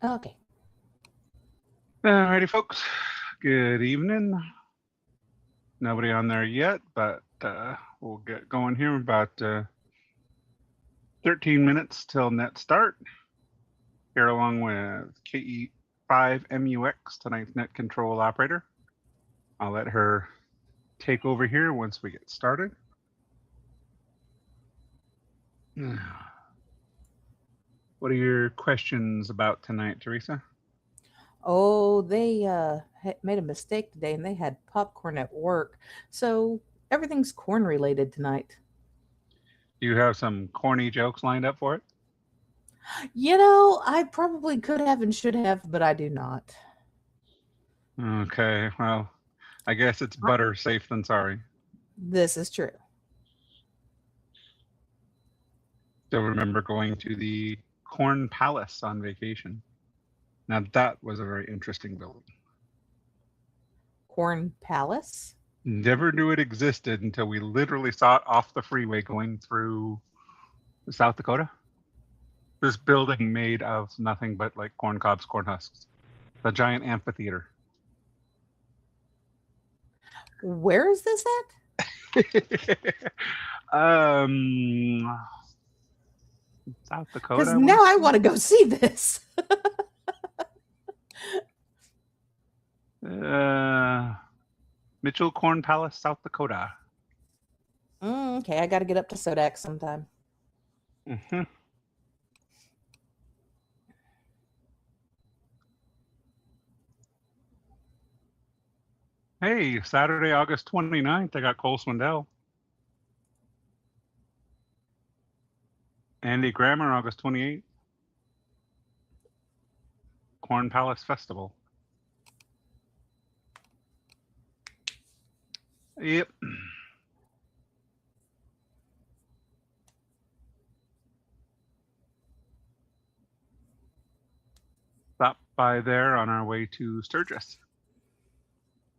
Okay. Alrighty, folks. Good evening. Nobody on there yet, but we'll get going here. About 13 minutes till net start. Here along with KE5MUX, tonight's net control operator. I'll let her take over here once we get started. What are your questions about tonight, Theresa? Oh, they made a mistake today and they had popcorn at work. So everything's corn related tonight. Do you have some corny jokes lined up for it? I probably could have and should have, but I do not. Okay, well, I guess it's better safe than sorry. This is true. Still remember going to the Corn Palace on vacation. Now that was a very interesting building. Corn Palace? Never knew it existed until we literally saw it off the freeway going through South Dakota. This building made of nothing but like corn cobs, corn husks. A giant amphitheater. Where is this um, South at? Dakota, Because I now want I to want to go see this. say. Mitchell Corn Palace, South Dakota. Okay, I got to get up to Sodak sometime. Mm-hmm. Hey, Saturday, August 29th, I got Cole Swindell. Andy Grammer, August 28th. Corn Palace Festival. Yep. Stop by there on our way to Sturgis.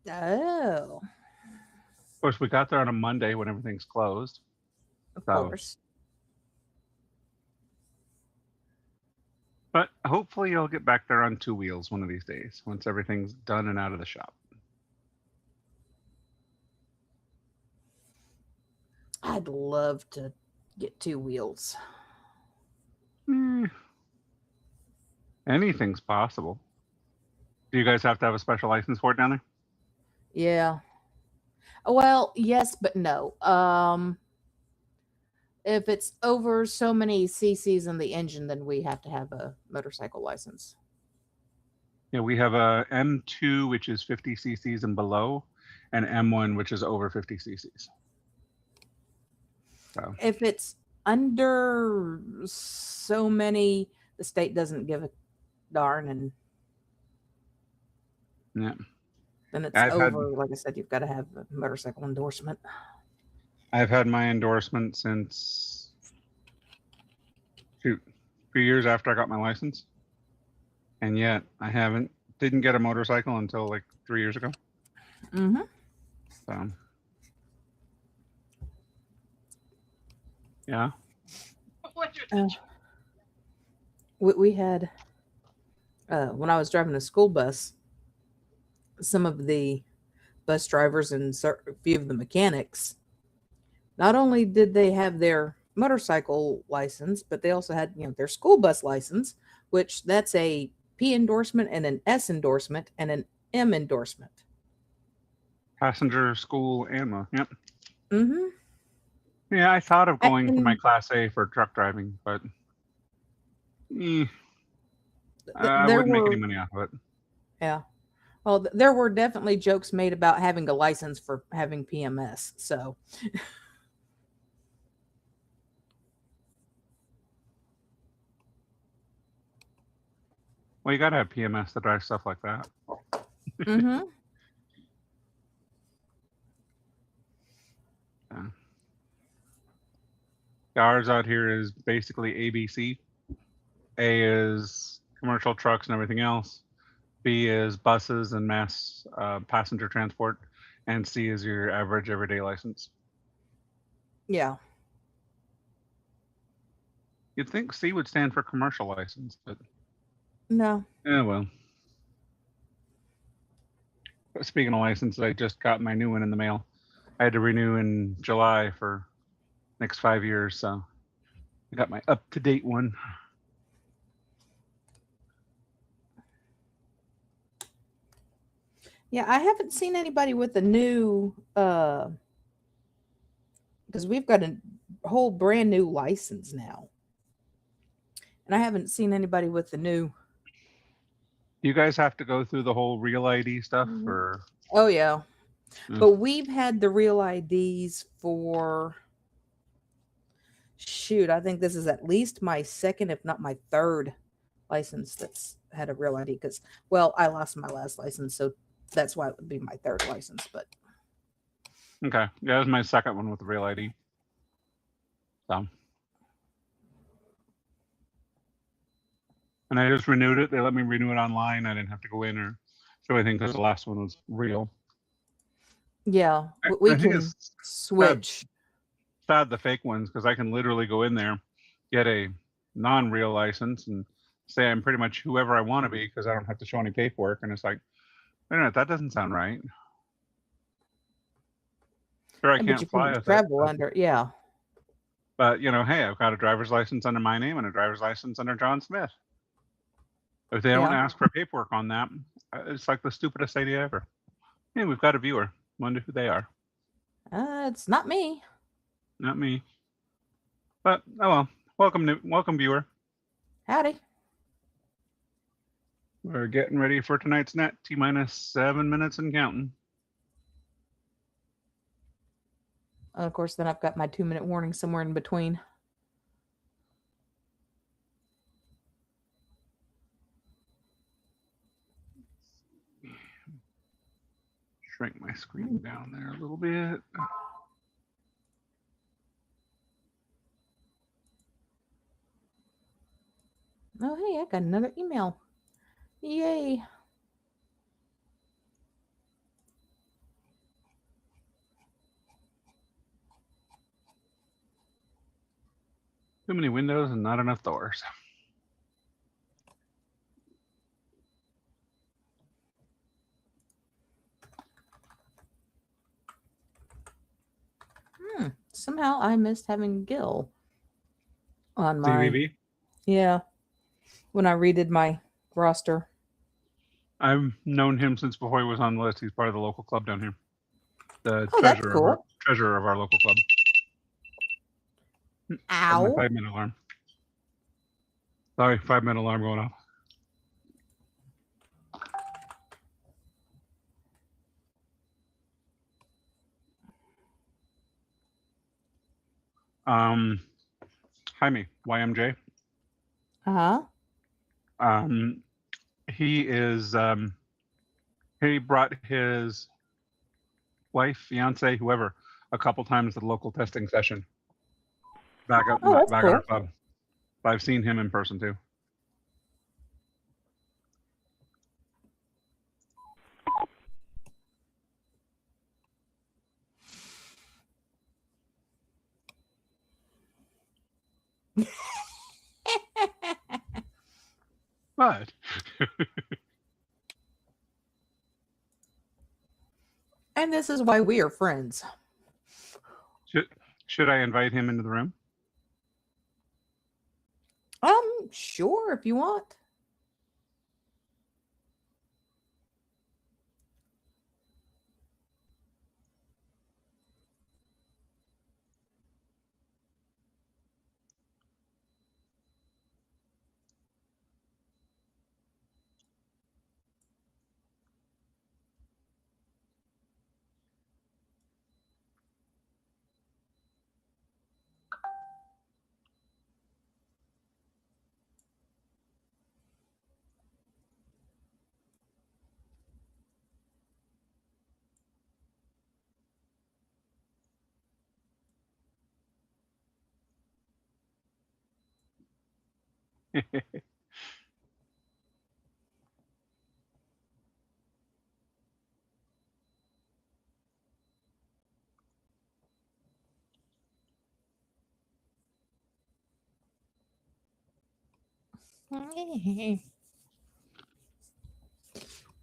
Oh, Of course, we got there on a Monday when everything's closed. of So, course. but hopefully you'll get back there on two wheels one of these days once everything's done and out of the shop. I'd love to get two wheels. Eh, anything's possible. Do you guys have to have a special license for it down there? Yeah. Well, yes, but no. If it's over so many cc's in the engine, then we have to have a motorcycle license. Yeah, we have a M2, which is 50 cc's and below, and M1, which is over 50 cc's. So, If it's under so many, the state doesn't give a darn, and yeah. then it's I've had over. Like I said, you've got to have a motorcycle endorsement. I've had my endorsement since shoot, 2 years after I got my license, and yet I didn't get a motorcycle until like 3 years ago. Mm-hmm. So, yeah. We had when I was driving a school bus, some of the bus drivers and a few of the mechanics, not only did they have their motorcycle license, but they also had their school bus license, which that's a P endorsement and an S endorsement and an M endorsement. Passenger school ammo. Yep. Mm-hmm. Yeah, I thought of going for my And Class A for truck driving, but eh, I there wouldn't make any were, money off of it. yeah. Well, there were definitely jokes made about having a license for having PMS. So, Well, you got to have PMS to drive stuff like that. mm-hmm. Yeah. Ours out here is basically ABC. A is commercial trucks and everything else. B is buses and mass passenger transport, and C is your average everyday license. Yeah. You'd think C would stand for commercial license, but No. Yeah, well. Speaking of licenses, I just got my new one in the mail. I had to renew in July for next 5 years, so I got my up-to-date one. Yeah, I haven't seen anybody with a new because we've got a whole brand new license now. And I haven't seen anybody with the new. You guys have to go through the whole real ID stuff, Mhm. or Oh yeah. mm, But we've had the real IDs for shoot, I think this is at least my second, if not my third license that's had a real ID because well, I lost my last license, so that's why it would be my third license. But okay, yeah, that was my second one with the real ID. So, and I just renewed it. They let me renew it online. I didn't have to go in or show anything because the last one was real. yeah, I, we I think can it's switch. sad the fake ones because I can literally go in there, get a non-real license, and say I'm pretty much whoever I want to be because I don't have to show any paperwork. And it's like, wait a minute, that doesn't sound right. Sure, I Yeah, but you can't fly can with it, travel under, yeah. but hey, I've got a driver's license under my name and a driver's license under John Smith. If they don't Yeah. ask for paperwork on that, it's like the stupidest idea ever. Hey, we've got a viewer. Wonder who they are. It's not me. Not me. But oh well. Welcome viewer. Howdy. We're getting ready for tonight's net. T-minus 7 minutes and counting. And of course, then I've got my 2-minute warning somewhere in between. Shrink my screen down there a little bit. Oh, hey, I got another email. Yay. Too many windows and not enough doors. Somehow I missed having Gil on my. CVB. Yeah, when I redid my roster. I've known him since before he was on the list. He's part of the local club down here. The Oh, that's cool. treasurer of our local club. That's my Ow. 5-minute alarm. Sorry, 5-minute alarm going off. Jaime, YMJ. Uh huh. He is he brought his wife, fiance, whoever, a couple times to the local testing session back at Oh, that's our cool. club. But I've seen him in person too. But And this is why we are friends. should I invite him into the room? Sure, if you want.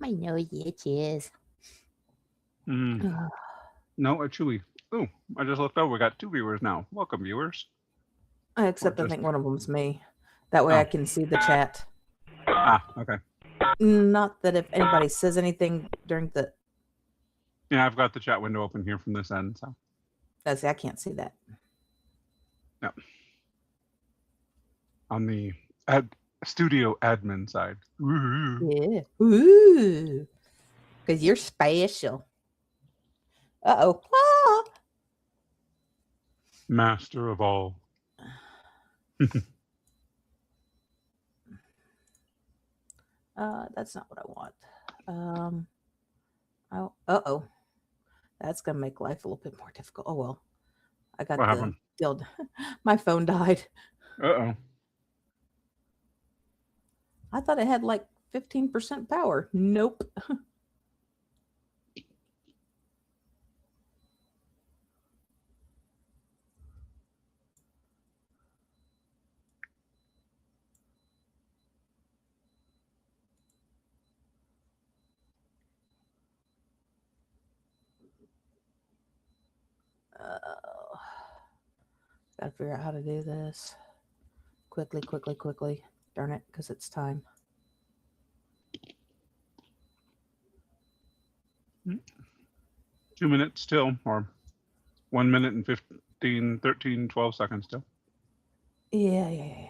I know it is. No, a Chewy. Oh, I just looked over. We got 2 viewers now. Welcome, viewers. Except I think one of them's me. That way I can see the chat. Okay. Not that if anybody says anything during the... Yeah, I've got the chat window open here from this end, so. I can't see that. No. On the studio admin side. Ooh. Yeah. Ooh. Because you're special. Uh-oh. Ah! Master of all. That's not what I want. Uh-oh. That's going to make life a little bit more difficult. Oh, well. I got What happened? My phone died. Uh-oh. I thought it had like 15% power. Nope. Gotta figure out how to do this. Quickly. Darn it, because it's time. Mm. 2 minutes still, or 1 minute and 15, 13, 12 seconds still. Yeah.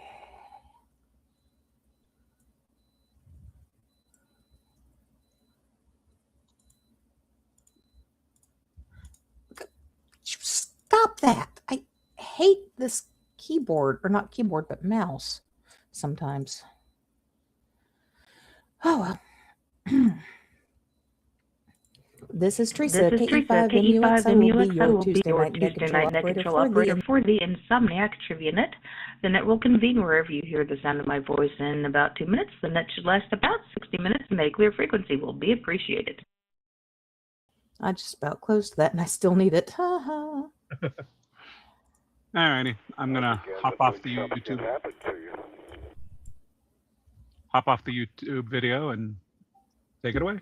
Stop that. I hate this keyboard, or not keyboard, but mouse sometimes. Oh, well. This is Theresa, KE5MUX. I will be your Tuesday night net control operator for the Insomniac Trivia Net. The net will convene wherever you hear the sound of my voice in about 2 minutes. The net should last about 60 minutes, and a clear frequency will be appreciated. I just about closed that, and I still need it. Ha ha. Alrighty, I'm gonna hop off the YouTube video and take it away.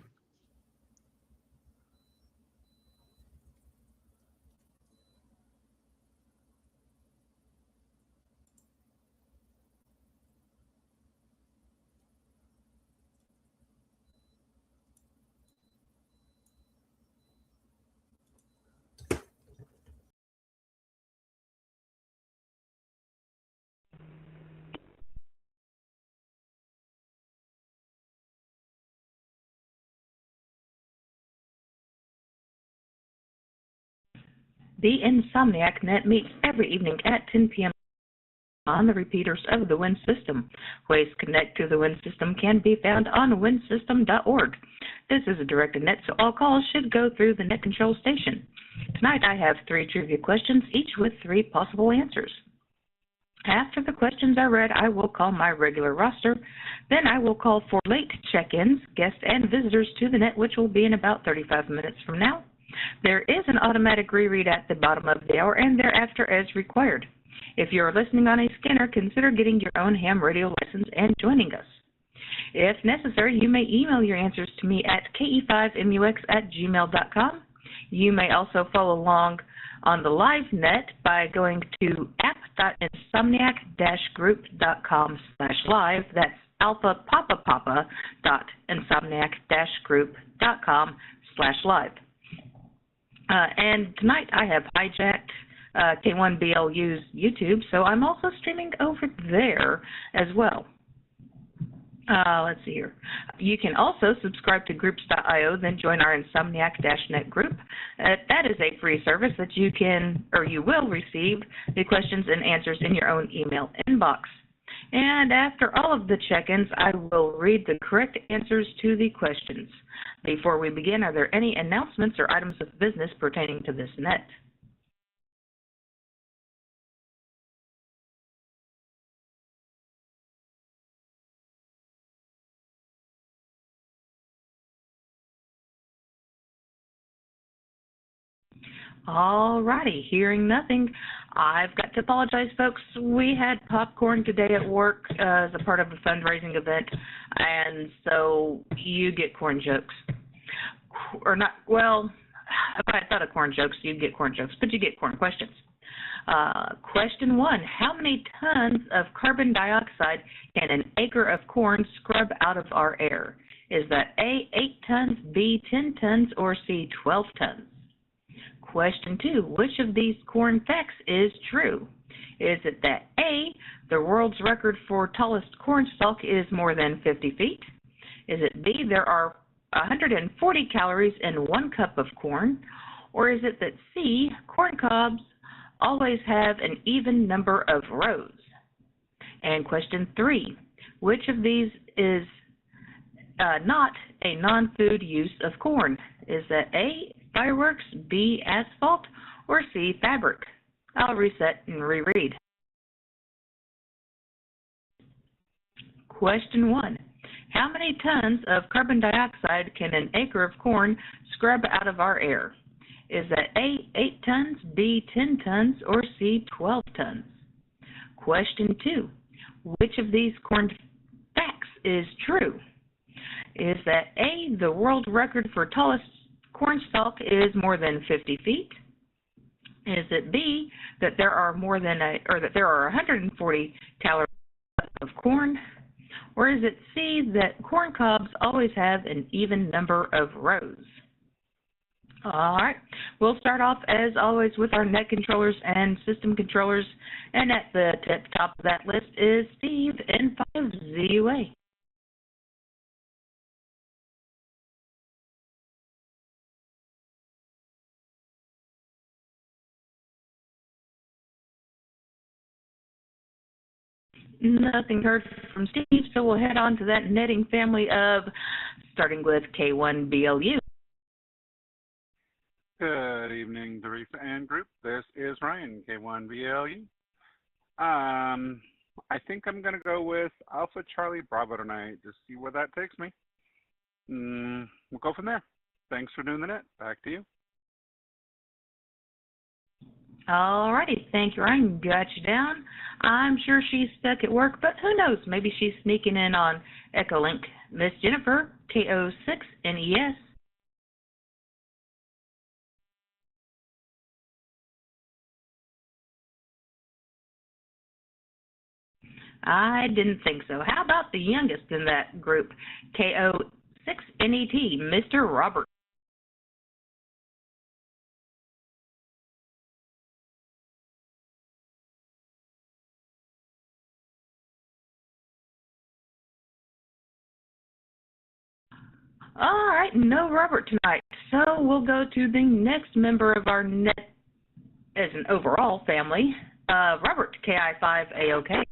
The Insomniac Net meets every evening at 10 p.m. on the repeaters of the WIN system. Ways to connect to the WIN system can be found on winsystem.org. This is a directed net, so all calls should go through the net control station. Tonight I have 3 trivia questions, each with 3 possible answers. After the questions are read, I will call my regular roster. Then I will call for late check-ins, guests, and visitors to the net, which will be in about 35 minutes from now. There is an automatic reread at the bottom of the hour and thereafter as required. If you are listening on a scanner, consider getting your own ham radio license and joining us. If necessary, you may email your answers to me at ke5mux@gmail.com. You may also follow along on the live net by going to app.insomniac-group.com/live. That's alphapapapapa.insomniac-group.com/live. And tonight I have hijacked K1BLU's YouTube, so I'm also streaming over there as well. Let's see here. You can also subscribe to groups.io, then join our Insomniac-Net group. That is a free service that you can, or you will receive the questions and answers in your own email inbox. And after all of the check-ins, I will read the correct answers to the questions. Before we begin, are there any announcements or items of business pertaining to this net? All righty, hearing nothing, I've got to apologize, folks. We had popcorn today at work as a part of a fundraising event, and so you get corn jokes. Or not, well, if I thought of corn jokes, you'd get corn jokes, but you get corn questions. Question 1, how many tons of carbon dioxide can an acre of corn scrub out of our air? Is that A, 8 tons, B, 10 tons, or C, 12 tons? Question 2, which of these corn facts is true? Is it that A, the world's record for tallest corn stalk is more than 50 feet? Is it B, there are 140 calories in 1 cup of corn? Or is it that C, corn cobs always have an even number of rows? And question 3, which of these is not a non-food use of corn? Is that A, fireworks, B, asphalt, or C, fabric? I'll reset and reread. Question 1. How many tons of carbon dioxide can an acre of corn scrub out of our air? Is that A, 8 tons, B, 10 tons, or C, 12 tons? Question 2. Which of these corn facts is true? Is that A, the world record for tallest corn stalk is more than 50 feet? Is it B, that there are 140 calories of corn? Or is it C, that corn cobs always have an even number of rows? All right, we'll start off as always with our net controllers and system controllers, and at the top of that list is Steve N5ZUA. Nothing heard from Steve, so we'll head on to that netting family of, starting with K1BLU. Good evening, Theresa and group. This is Ryan, K1BLU. I think I'm going to go with Alpha Charlie Bravo tonight, just see where that takes me. We'll go from there. Thanks for doing the net. Back to you. All righty, thank you, Ryan. Got you down. I'm sure she's stuck at work, but who knows? Maybe she's sneaking in on Echolink. Miss Jennifer, KO5MUX. I didn't think so. How about the youngest in that group, KO6NET, Mr. Robert? All right, no Robert tonight. So we'll go to the next member of our net as an overall family, Robert, KI5AOK.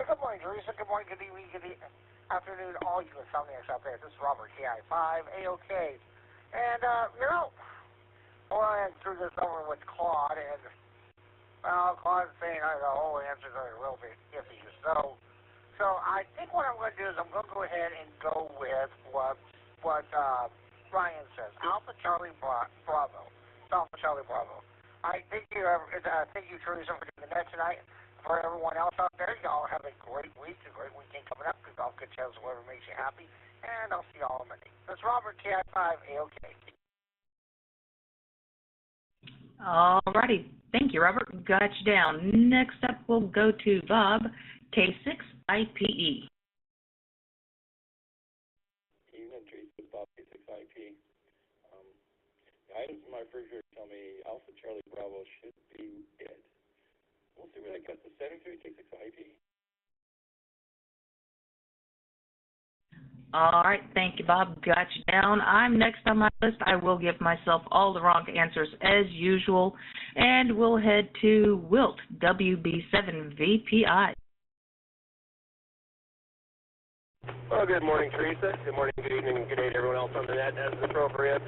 Good morning, Theresa. Good morning, good evening, good afternoon, all you Insomniacs out there. This is Robert, KI5AOK. And, I went through this over with Claude, and, Claude's saying the whole answers are a little bit iffy. So I think what I'm going to do is I'm going to go ahead and go with what Ryan says. Alpha Charlie Bravo. It's Alpha Charlie Bravo. Thank you, Theresa, for doing the net tonight. For everyone else out there, y'all have a great week, a great weekend coming up. Good golf, good chance, whatever makes you happy. And I'll see y'all on Monday. That's Robert, KI5AOK. All righty. Thank you, Robert. Got you down. Next up, we'll go to Bob, K6IPE. Evening, Theresa. Bob, K6IP. The items in my refrigerator tell me Alpha Charlie Bravo should be it. We'll see where that cuts to 73 K6IP. All right, thank you, Bob. Got you down. I'm next on my list. I will give myself all the wrong answers as usual, and we'll head to Wilt, WB7VPI. Well, good morning, Theresa. Good morning, good evening, and good day to everyone else on the net as appropriate.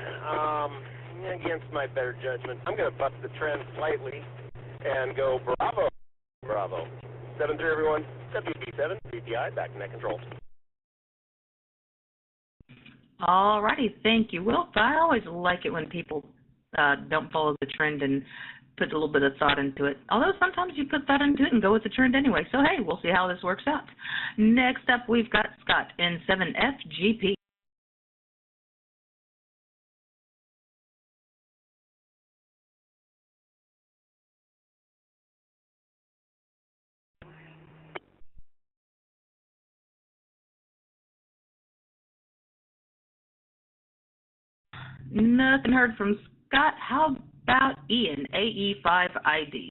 Against my better judgment, I'm going to bust the trend slightly and go Bravo. 7-3, everyone. WB7 VPI, back in net control. All righty, thank you, Will. I always like it when people don't follow the trend and put a little bit of thought into it. Although sometimes you put thought into it and go with the trend anyway. So, hey, we'll see how this works out. Next up, we've got Scott in 7FGP. Nothing heard from Scott. How about Ian, AE5ID?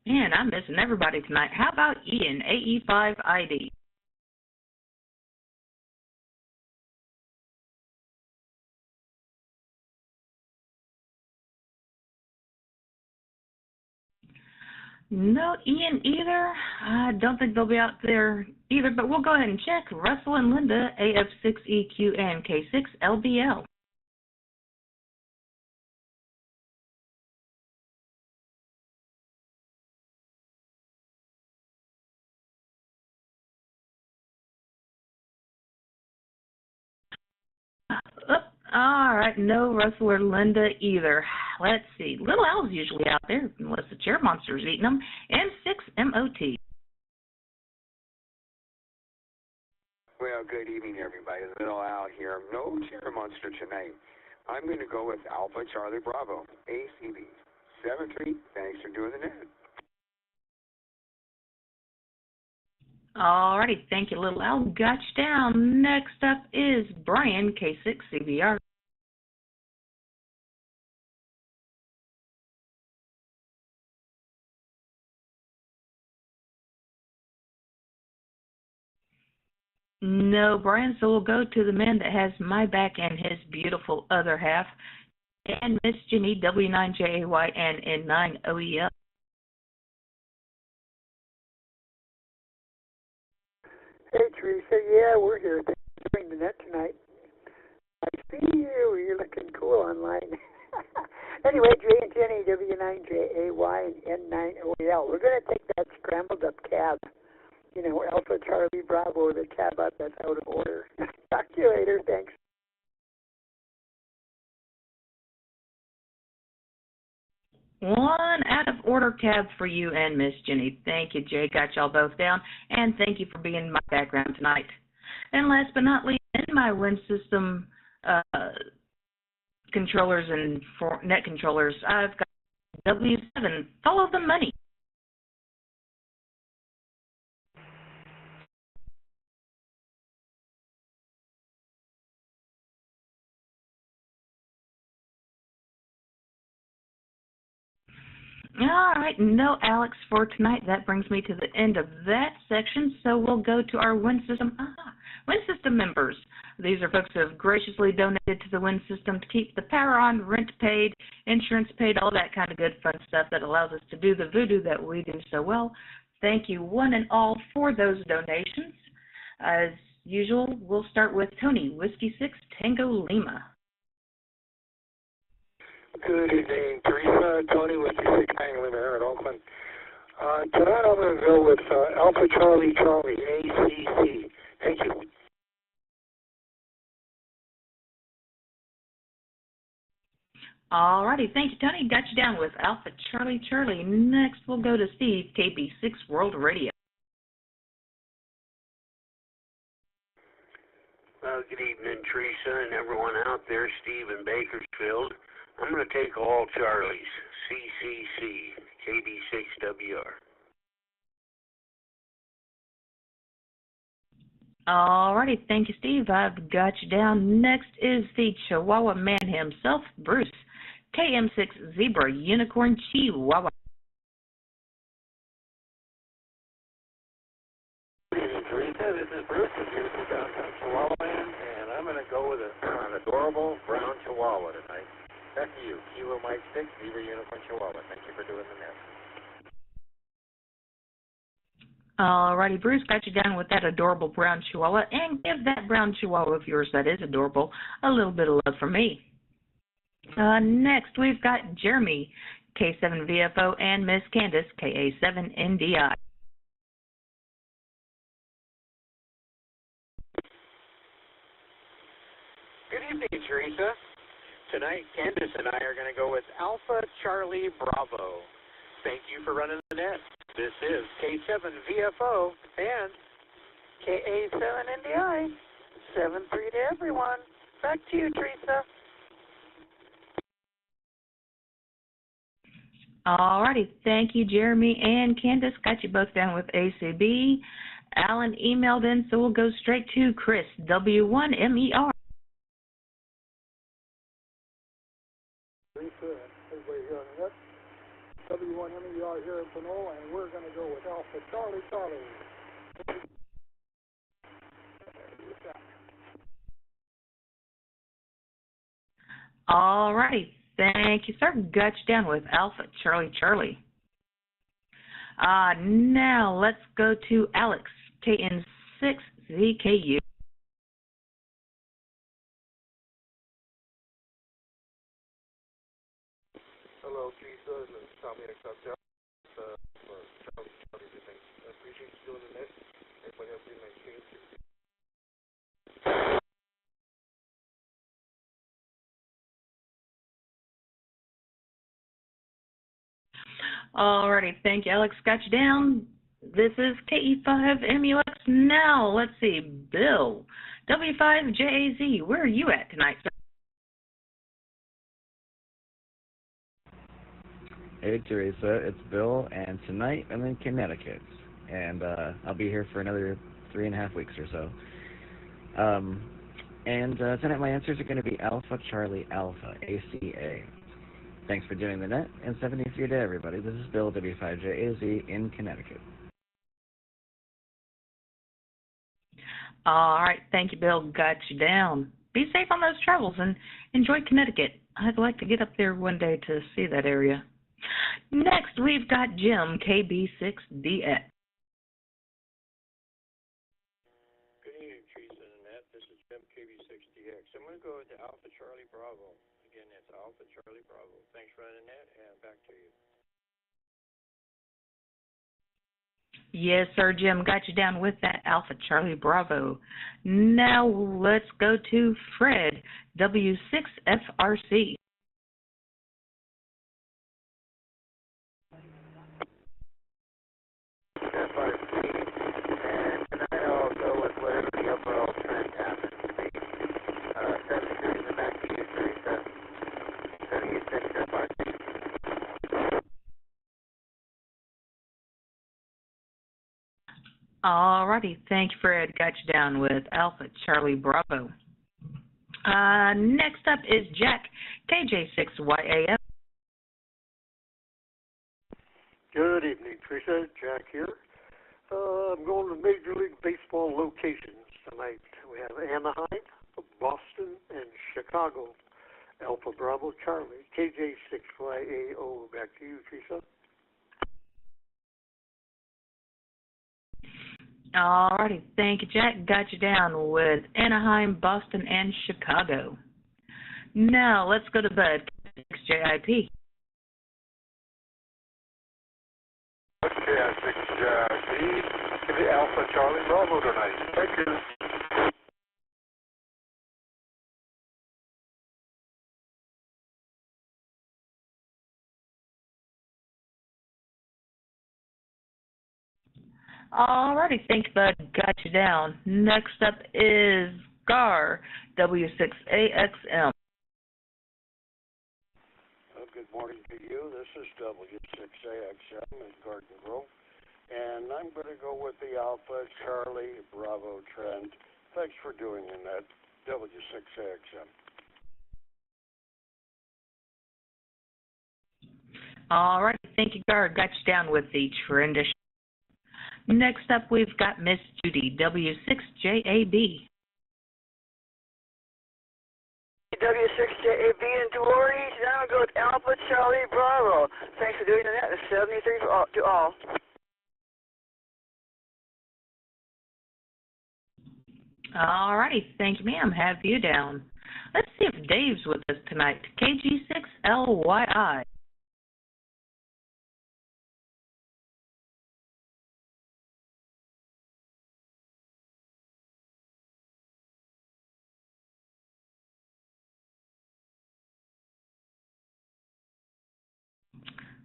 Man, I'm missing everybody tonight. How about Ian, AE5ID? No Ian either. I don't think they'll be out there either, but we'll go ahead and check. Russell and Linda, AF6EQ and K6LBL. All right, no Russell or Linda either. Let's see. Little Al's usually out there, unless the chair monster's eating them. And 6MOT. Well, good evening, everybody. Little Al here. No chair monster tonight. I'm going to go with Alpha Charlie Bravo, ACB 73. Thanks for doing the net. All righty, thank you, Little Al. Got you down. Next up is Brian, K6CBR. No, Brian, so we'll go to the man that has my back and his beautiful other half, and Miss Jenny, W9JAY and N9OEL. Hey, Theresa. Yeah, we're here. Thanks for doing the net tonight. I see you. You're looking cool online. Anyway, J and Jenny, W9JAY and N9OEL. We're going to take that scrambled up cab. You know, Alpha Charlie Bravo, the cab up that's out of order. Talk to you later. Thanks. One out of order cab for you and Miss Jenny. Thank you, Jay. Got y'all both down. And thank you for being in my background tonight. And last but not least, in my wind system controllers and net controllers, I've got W7. Follow the money. All right, no Alex for tonight. That brings me to the end of that section, so we'll go to our Wind System members. These are folks who have graciously donated to the Wind System to keep the power on, rent paid, insurance paid, all that kind of good fun stuff that allows us to do the voodoo that we do so well. Thank you one and all for those donations. As usual, we'll start with Tony, Whiskey 6 Tango Lima. Good evening, Theresa. Tony with the 6 Tango Lima here in Oakland. Tonight I'm going to go with Alpha Charlie Charlie, ACC. Thank you. All righty, thank you, Tony. Got you down with Alpha Charlie Charlie. Next, we'll go to Steve, KB6 World Radio. Good evening, Theresa, and everyone out there. Steve in Bakersfield. I'm going to take all Charlies. CCC, KB6WR. All righty, thank you, Steve. I've got you down. Next is the Chihuahua man himself, Bruce, KM6 Zebra Unicorn Chihuahua. Good evening, Theresa. This is Bruce from beautiful downtown Chihuahua Land, and I'm going to go with an adorable brown Chihuahua tonight. Back to you, Kilo Mike 6, Zebra Unicorn Chihuahua. Thank you for doing the net. Alrighty, Bruce got you down with that adorable brown chihuahua, and give that brown chihuahua of yours that is adorable a little bit of love from me. Next, we've got Jeremy, K7VFO, and Miss Candace, KA7NDI. Good evening, Theresa. Tonight, Candace and I are going to go with Alpha Charlie Bravo. Thank you for running the net. This is K7VFO and KA7NDI. 7-3 to everyone. Back to you, Theresa. Alrighty, thank you, Jeremy and Candace. Got you both down with ACB. Alan emailed in, so we'll go straight to Chris, W1MER. Theresa, everybody here on the net. W1MER here in Pinole, and we're going to go with Alpha Charlie Charlie. Alrighty, thank you, sir. Got you down with Alpha Charlie Charlie. Now let's go to Alex, KN6ZKU. Hello, Theresa. This is Insomniac for Charlie everything. I appreciate you doing the net. Everybody else doing my change. Alrighty, thank you, Alex. Got you down. This is KE5MUX. Now, let's see, Bill, W5JAZ. Where are you at tonight, sir? Hey, Theresa, it's Bill, and tonight I'm in Connecticut, and I'll be here for another 3.5 weeks or so. Tonight my answers are going to be Alpha Charlie Alpha, ACA. Thanks for doing the net, and 73 to everybody. This is Bill, W5JAZ, in Connecticut. All right, thank you, Bill. Got you down. Be safe on those travels and enjoy Connecticut. I'd like to get up there one day to see that area. Next, we've got Jim, KB6DX. Good evening, Theresa and Annette. This is Jim, KB6DX. I'm going to go with the Alpha Charlie Bravo. Again, that's Alpha Charlie Bravo. Thanks for running that, and back to you. Yes, sir, Jim. Got you down with that Alpha Charlie Bravo. Now let's go to Fred, W6FRC. FRC, and tonight I'll go with whatever the overall trend happens to be. 73 back to you, Theresa. 76 FRC. Alrighty, thank you, Fred. Got you down with Alpha Charlie Bravo. Next up is Jack, KJ6YAF. Good evening, Theresa. Jack here. I'm going to Major League Baseball locations tonight. We have Anaheim, Boston, and Chicago. Alpha Bravo Charlie, KJ6YAO. Back to you, Theresa. Alrighty, thank you, Jack. Got you down with Anaheim, Boston, and Chicago. Now let's go to Bud, KJ6JIP. KI6JIP, give the Alpha Charlie Bravo tonight. Thank you. Alrighty, thank you, Bud. Got you down. Next up is Gar, W6AXM. Good morning to you. This is W6AXM in Garden Grove, and I'm going to go with the Alpha Charlie Bravo trend. Thanks for doing that, W6AXM. Alright, thank you, Gar. Got you down with the trend. Next up, we've got Miss Judy, W6JAB. W6JAB in Delores, and I'm going to go with Alpha Charlie Bravo. Thanks for doing that. It's 73 to all. All righty. Thank you, ma'am. Have you down. Let's see if Dave's with us tonight. KG6LYI.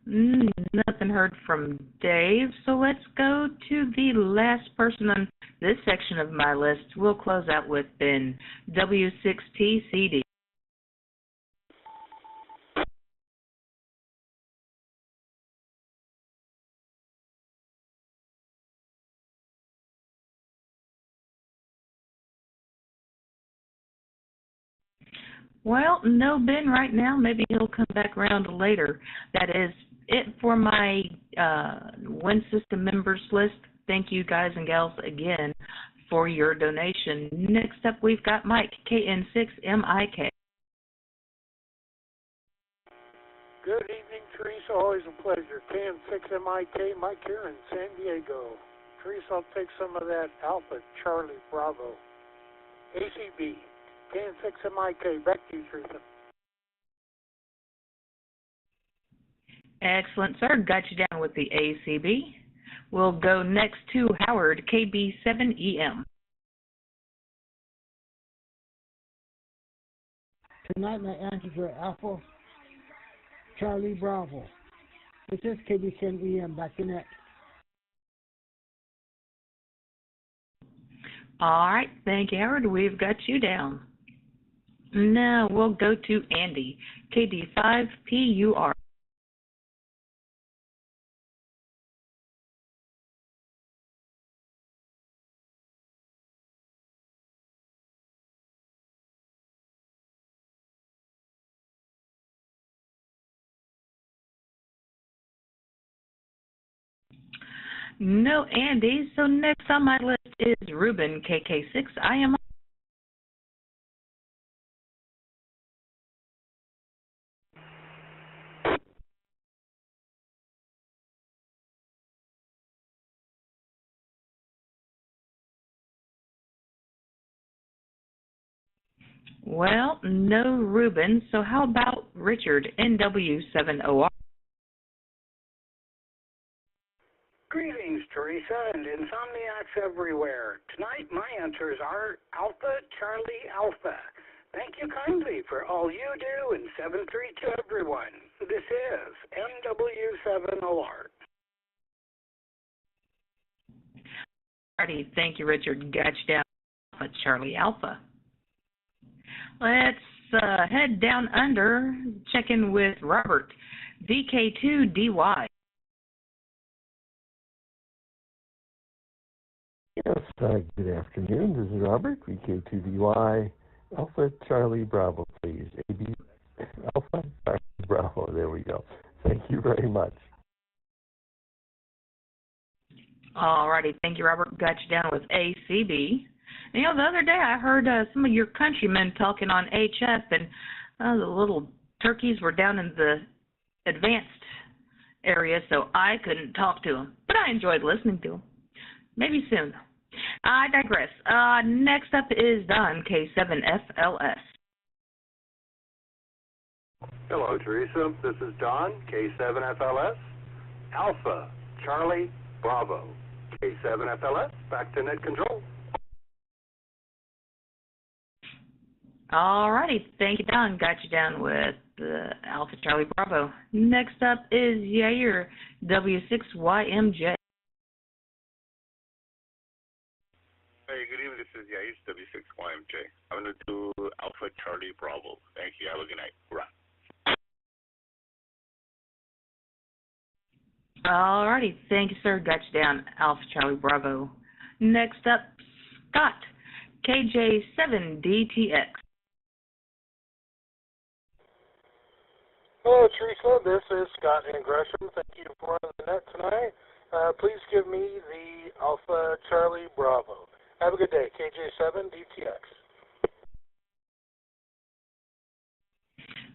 Nothing heard from Dave, so let's go to the last person on this section of my list. We'll close out with Ben, W6TCD. Well, no Ben right now. Maybe he'll come back around later. That is it for my Win System members list. Thank you guys and gals again for your donation. Next up, we've got Mike, KN6MIK. Good evening, Theresa. Always a pleasure. KN6MIK, Mike here in San Diego. Theresa, I'll take some of that Alpha Charlie Bravo. ACB, KN6MIK. Back to you, Theresa. Excellent, sir. Got you down with the ACB. We'll go next to Howard, KB7EM. Tonight my answers are Alpha Charlie Bravo. This is KB7EM. Back to net. All right. Thank you, Howard. We've got you down. Now we'll go to Andy, KD5PUR. No, Andy. So next on my list is Ruben, KK6. I am. Well, no Ruben. So how about Richard, NW7OR? Greetings, Theresa and Insomniacs everywhere. Tonight, my answers are Alpha Charlie Alpha. Thank you kindly for all you do, and 7-3 to everyone. This is NW7OR. Alrighty, thank you, Richard. Got you down. Alpha Charlie Alpha. Let's head down under, check in with Robert, VK2DY. Yes, good afternoon. This is Robert, VK2DY, Alpha Charlie Bravo, please. AB Alpha Charlie Bravo. There we go. Thank you very much. Alrighty, thank you, Robert. Got you down with ACB. You know, the other day I heard some of your countrymen talking on HF, and the little turkeys were down in the advanced area, so I couldn't talk to them. But I enjoyed listening to them. Maybe soon. I digress. Next up is Don, K7FLS. Hello, Theresa. This is Don, K7FLS. Alpha Charlie Bravo. K7FLS, back to net control. Alrighty, thank you, Don. Got you down with Alpha Charlie Bravo. Next up is Yair, W6YMJ. Hey, good evening. This is Yair, W6YMJ. I'm going to do Alpha Charlie Bravo. Thank you. Have a good night. Run. Alrighty, thank you, sir. Got you down, Alpha Charlie Bravo. Next up, Scott, KJ7DTX. Hello, Theresa. This is Scott in Gresham. Thank you for running the net tonight. Please give me the Alpha Charlie Bravo. Have a good day. KJ7DTX.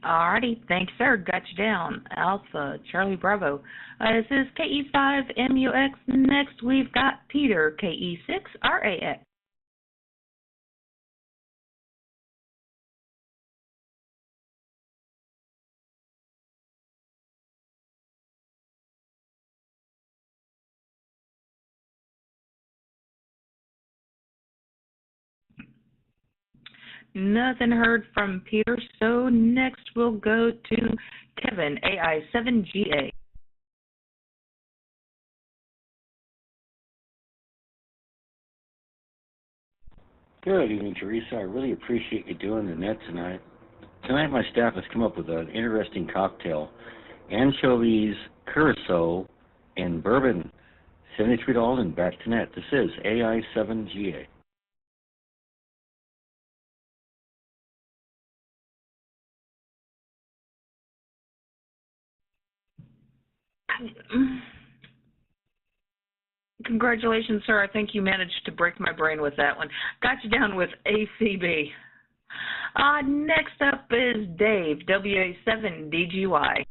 Alrighty, thanks, sir. Got you down, Alpha Charlie Bravo. This is KE5MUX. Next, we've got Peter, KE6RAX. Nothing heard from Peter, so next we'll go to Kevin, AI7GA. Good evening, Theresa. I really appreciate you doing the net tonight. Tonight my staff has come up with an interesting cocktail. Anchovies, curacao, and bourbon. $73 and back to net. This is AI7GA. Congratulations, sir. I think you managed to break my brain with that one. Got you down with ACB. Next up is Dave, WA7DGY.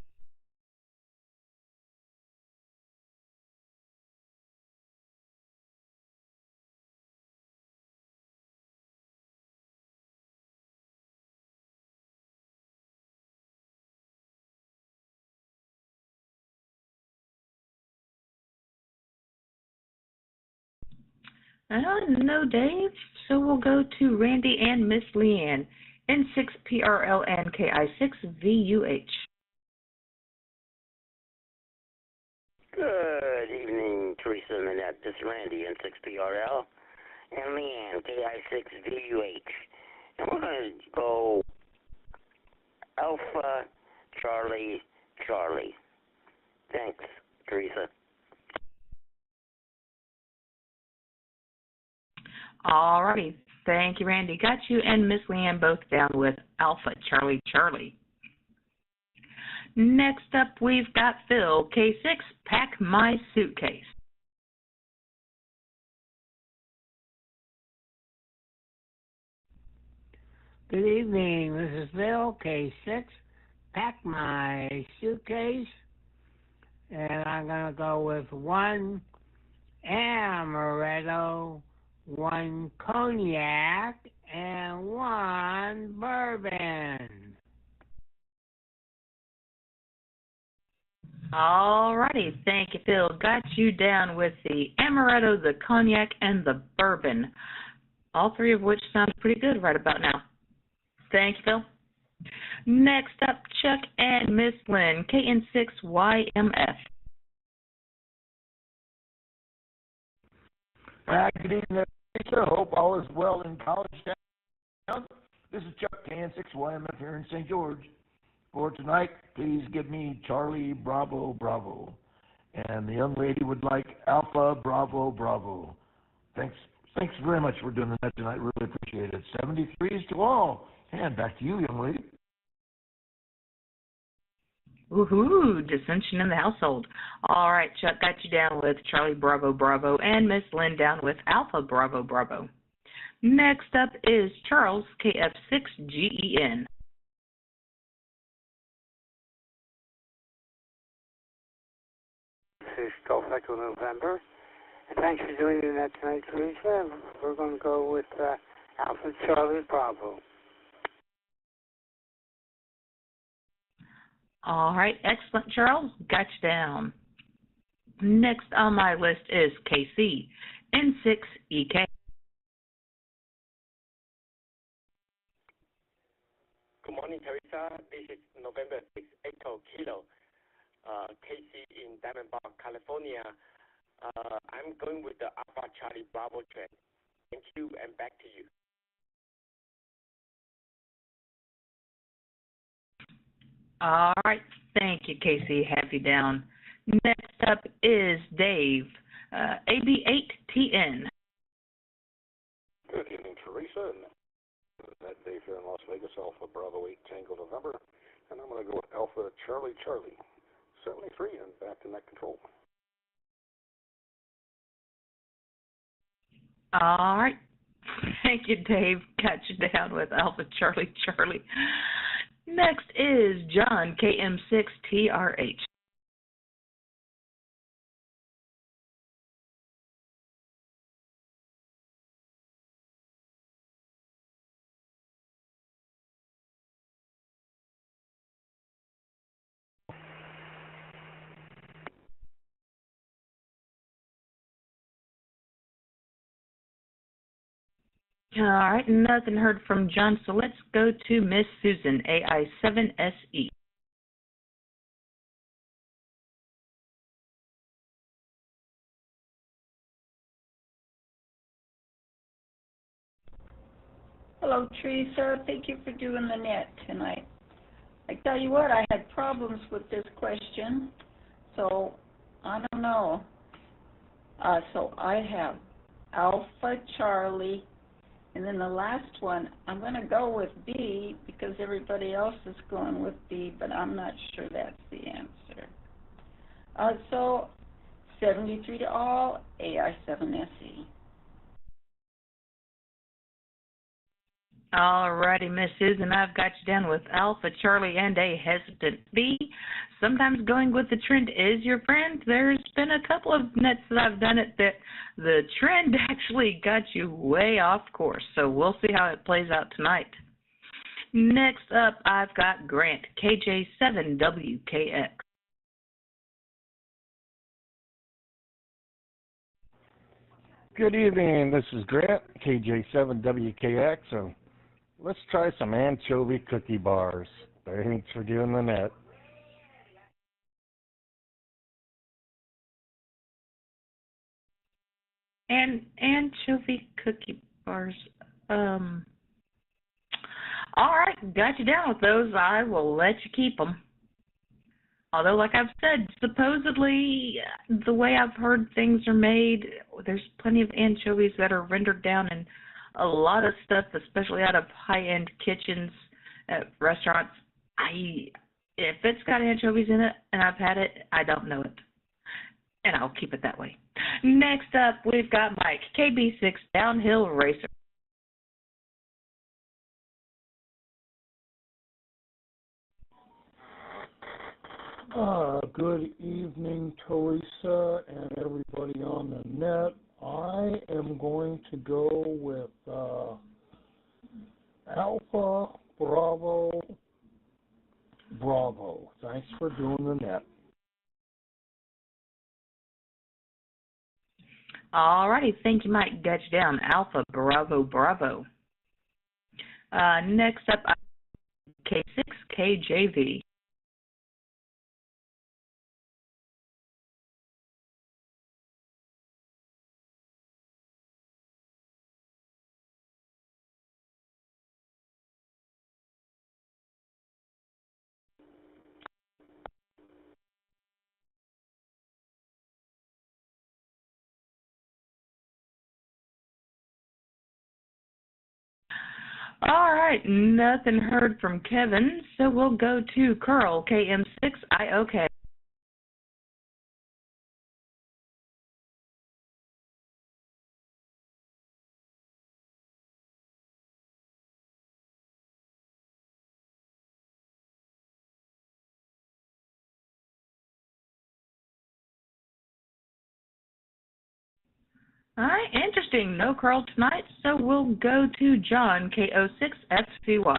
No, Dave. So we'll go to Randy and Miss Leanne, N6PRL and KI6VUH. Good evening, Theresa and Annette. This is Randy, N6PRL, and Leanne, KI6VUH. And we're going to go Alpha Charlie Charlie. Thanks, Theresa. All righty. Thank you, Randy. Got you and Miss Leanne both down with Alpha Charlie Charlie. Next up, we've got Phil, K6, Pack My Suitcase. Good evening. This is Phil, K6, Pack My Suitcase. And I'm going to go with 1 Amaretto, 1 Cognac, and 1 Bourbon. All righty. Thank you, Phil. Got you down with the Amaretto, the Cognac, and the Bourbon. All three of which sound pretty good right about now. Thank you, Phil. Next up, Chuck and Miss Lynn, KN6YMF. Good evening, Theresa. Hope all is well in College Town. This is Chuck, KN6YMF here in St. George. For tonight, please give me Charlie Bravo Bravo. And the young lady would like Alpha Bravo Bravo. Thanks very much for doing that tonight. Really appreciate it. 73s to all. And back to you, young lady. Woohoo! Dissension in the household. All right, Chuck, got you down with Charlie Bravo Bravo and Miss Lynn down with Alpha Bravo Bravo. Next up is Charles, KF6GEN. This is Golf Echo November. And thanks for doing that tonight, Theresa. We're going to go with Alpha Charlie Bravo. All right, excellent, Charles. Got you down. Next on my list is KC, N6EK. Good morning, Theresa. This is November 6 Echo Kilo, KC in Diamond Bar, California. I'm going with the Alpha Charlie Bravo trend. Thank you, and back to you. All right, thank you, Casey. Have you down. Next up is Dave, AB8TN. Good evening, Theresa. That Dave here in Las Vegas, Alpha Bravo 8 Tango November. And I'm going to go with Alpha Charlie Charlie, 73, and back to net control. All right. Thank you, Dave. Got you down with Alpha Charlie Charlie. Next is John, KM6TRH. All right, nothing heard from John, so let's go to Miss Susan, AI7SE. Hello, Theresa. Thank you for doing the net tonight. I tell you what, I had problems with this question, so I don't know. So I have Alpha Charlie, and then the last one, I'm going to go with B because everybody else is going with B, but I'm not sure that's the answer. So 73 to all, AI7SE. Alrighty, Miss Susan, I've got you down with Alpha Charlie and a hesitant B. Sometimes going with the trend is your friend. There's been a couple of nets that I've done it that the trend actually got you way off course, so we'll see how it plays out tonight. Next up, I've got Grant, KJ7WKX. Good evening. This is Grant, KJ7WKX. So let's try some anchovy cookie bars. Thanks for doing the net. And anchovy cookie bars. All right, got you down with those. I will let you keep them. Although, like I've said, supposedly the way I've heard things are made, there's plenty of anchovies that are rendered down in a lot of stuff, especially out of high-end kitchens at restaurants. If it's got anchovies in it and I've had it, I don't know it. And I'll keep it that way. Next up, we've got Mike, KB6 Downhill Racer. Good evening, Theresa and everybody on the net. I am going to go with Alpha Bravo Bravo. Thanks for doing the net. All righty, thank you, Mike. Got you down. Alpha Bravo Bravo. Next up, K6KJV. All right, nothing heard from Kevin, so we'll go to Curl, KM6IOK. All right, interesting. No Curl tonight, so we'll go to John, KO6FCY.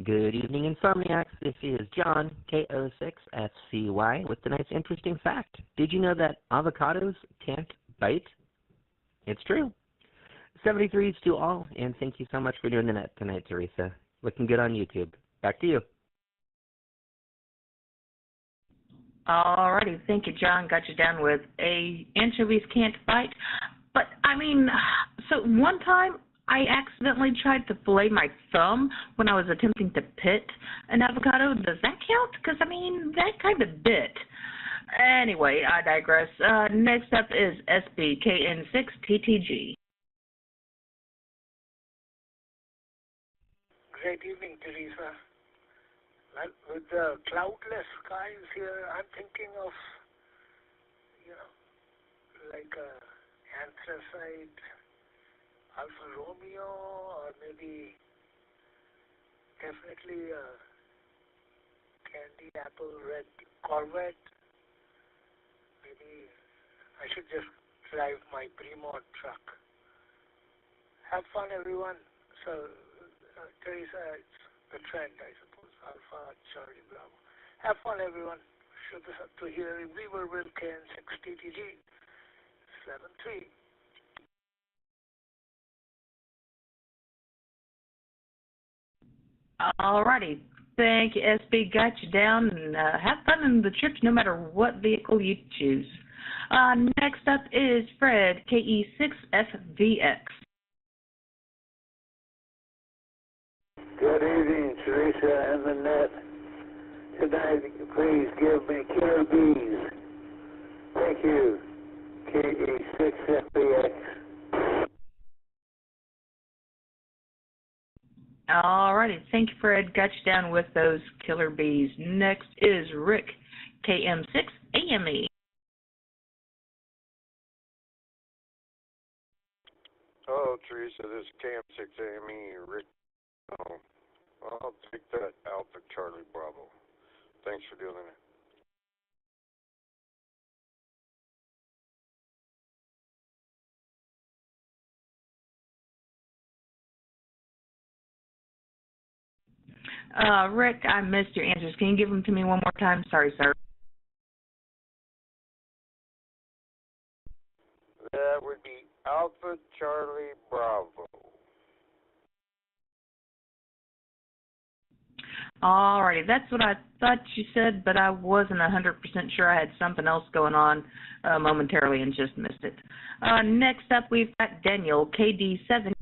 Good evening, Insomniacs. This is John, KO6FCY, with tonight's interesting fact. Did you know that avocados can't bite? It's true. 73s to all, and thank you so much for doing the net tonight, Theresa. Looking good on YouTube. Back to you. All righty, thank you, John. Got you down with anchovies can't bite. But, I mean, so one time I accidentally tried to fillet my thumb when I was attempting to pit an avocado. Does that count? Because, I mean, that kind of bit. Anyway, I digress. Next up is SBKN6TTG. Great evening, Theresa. Well, with the cloudless skies here, I'm thinking of, like anthracite, Alfa Romeo, or maybe definitely candy apple red Corvette. Maybe I should just drive my Primo truck. Have fun, everyone. So, Theresa, it's the trend, I suppose. Alpha Charlie Bravo. Have fun, everyone. Should be up to here in Weaverville, KN6TTG 73. Alrighty. Thank you, SB. Got you down, and have fun in the trips no matter what vehicle you choose. Next up is Fred, KE5MUX. Good evening, Theresa and the net. Tonight, please give me killer bees. Thank you, KE6FBX. Alrighty, thank you, Fred. Got you down with those killer bees. Next is Rick, KM6AME. Hello, Theresa. This is KM6AME, Rick. I'll take that Alpha Charlie Bravo. Thanks for doing it. Rick, I missed your answers. Can you give them to me one more time? Sorry, sir. That would be Alpha Charlie Bravo. Alrighty, that's what I thought you said, but I wasn't 100% sure. I had something else going on momentarily and just missed it. Next up, we've got Daniel, KD7.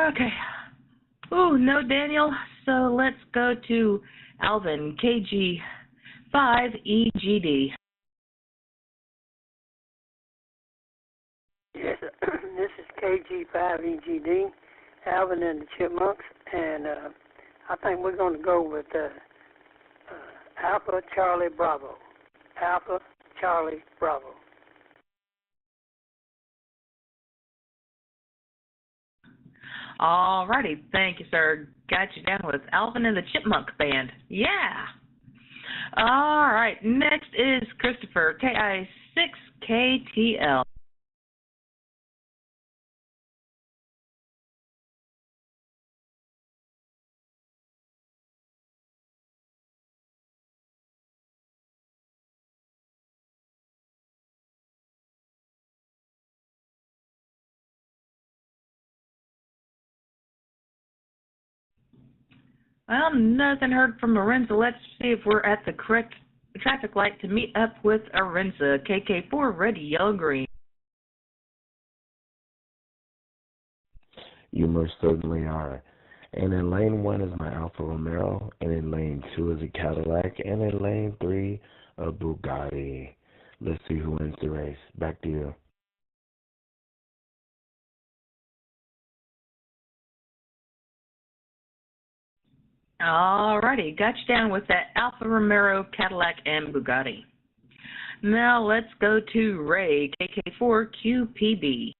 Okay. Ooh, no Daniel. So let's go to Alvin, KG5EGD. Yes, this is KG5EGD, Alvin and the Chipmunks, and I think we're going to go with Alpha Charlie Bravo. Alpha Charlie Bravo. Alrighty, thank you, sir. Got you down with Alvin and the Chipmunk Band. Yeah. Alright, next is Christopher, KI6KTL. Well, nothing heard from Arenza. Let's see if we're at the correct traffic light to meet up with Arenza. KK4, red, yellow, green. You most certainly are. And in lane 1 is my Alfa Romeo, and in lane 2 is a Cadillac, and in lane 3, a Bugatti. Let's see who wins the race. Back to you. Alrighty, got you down with that Alfa Romeo, Cadillac, and Bugatti. Now let's go to Ray, KK4QPB.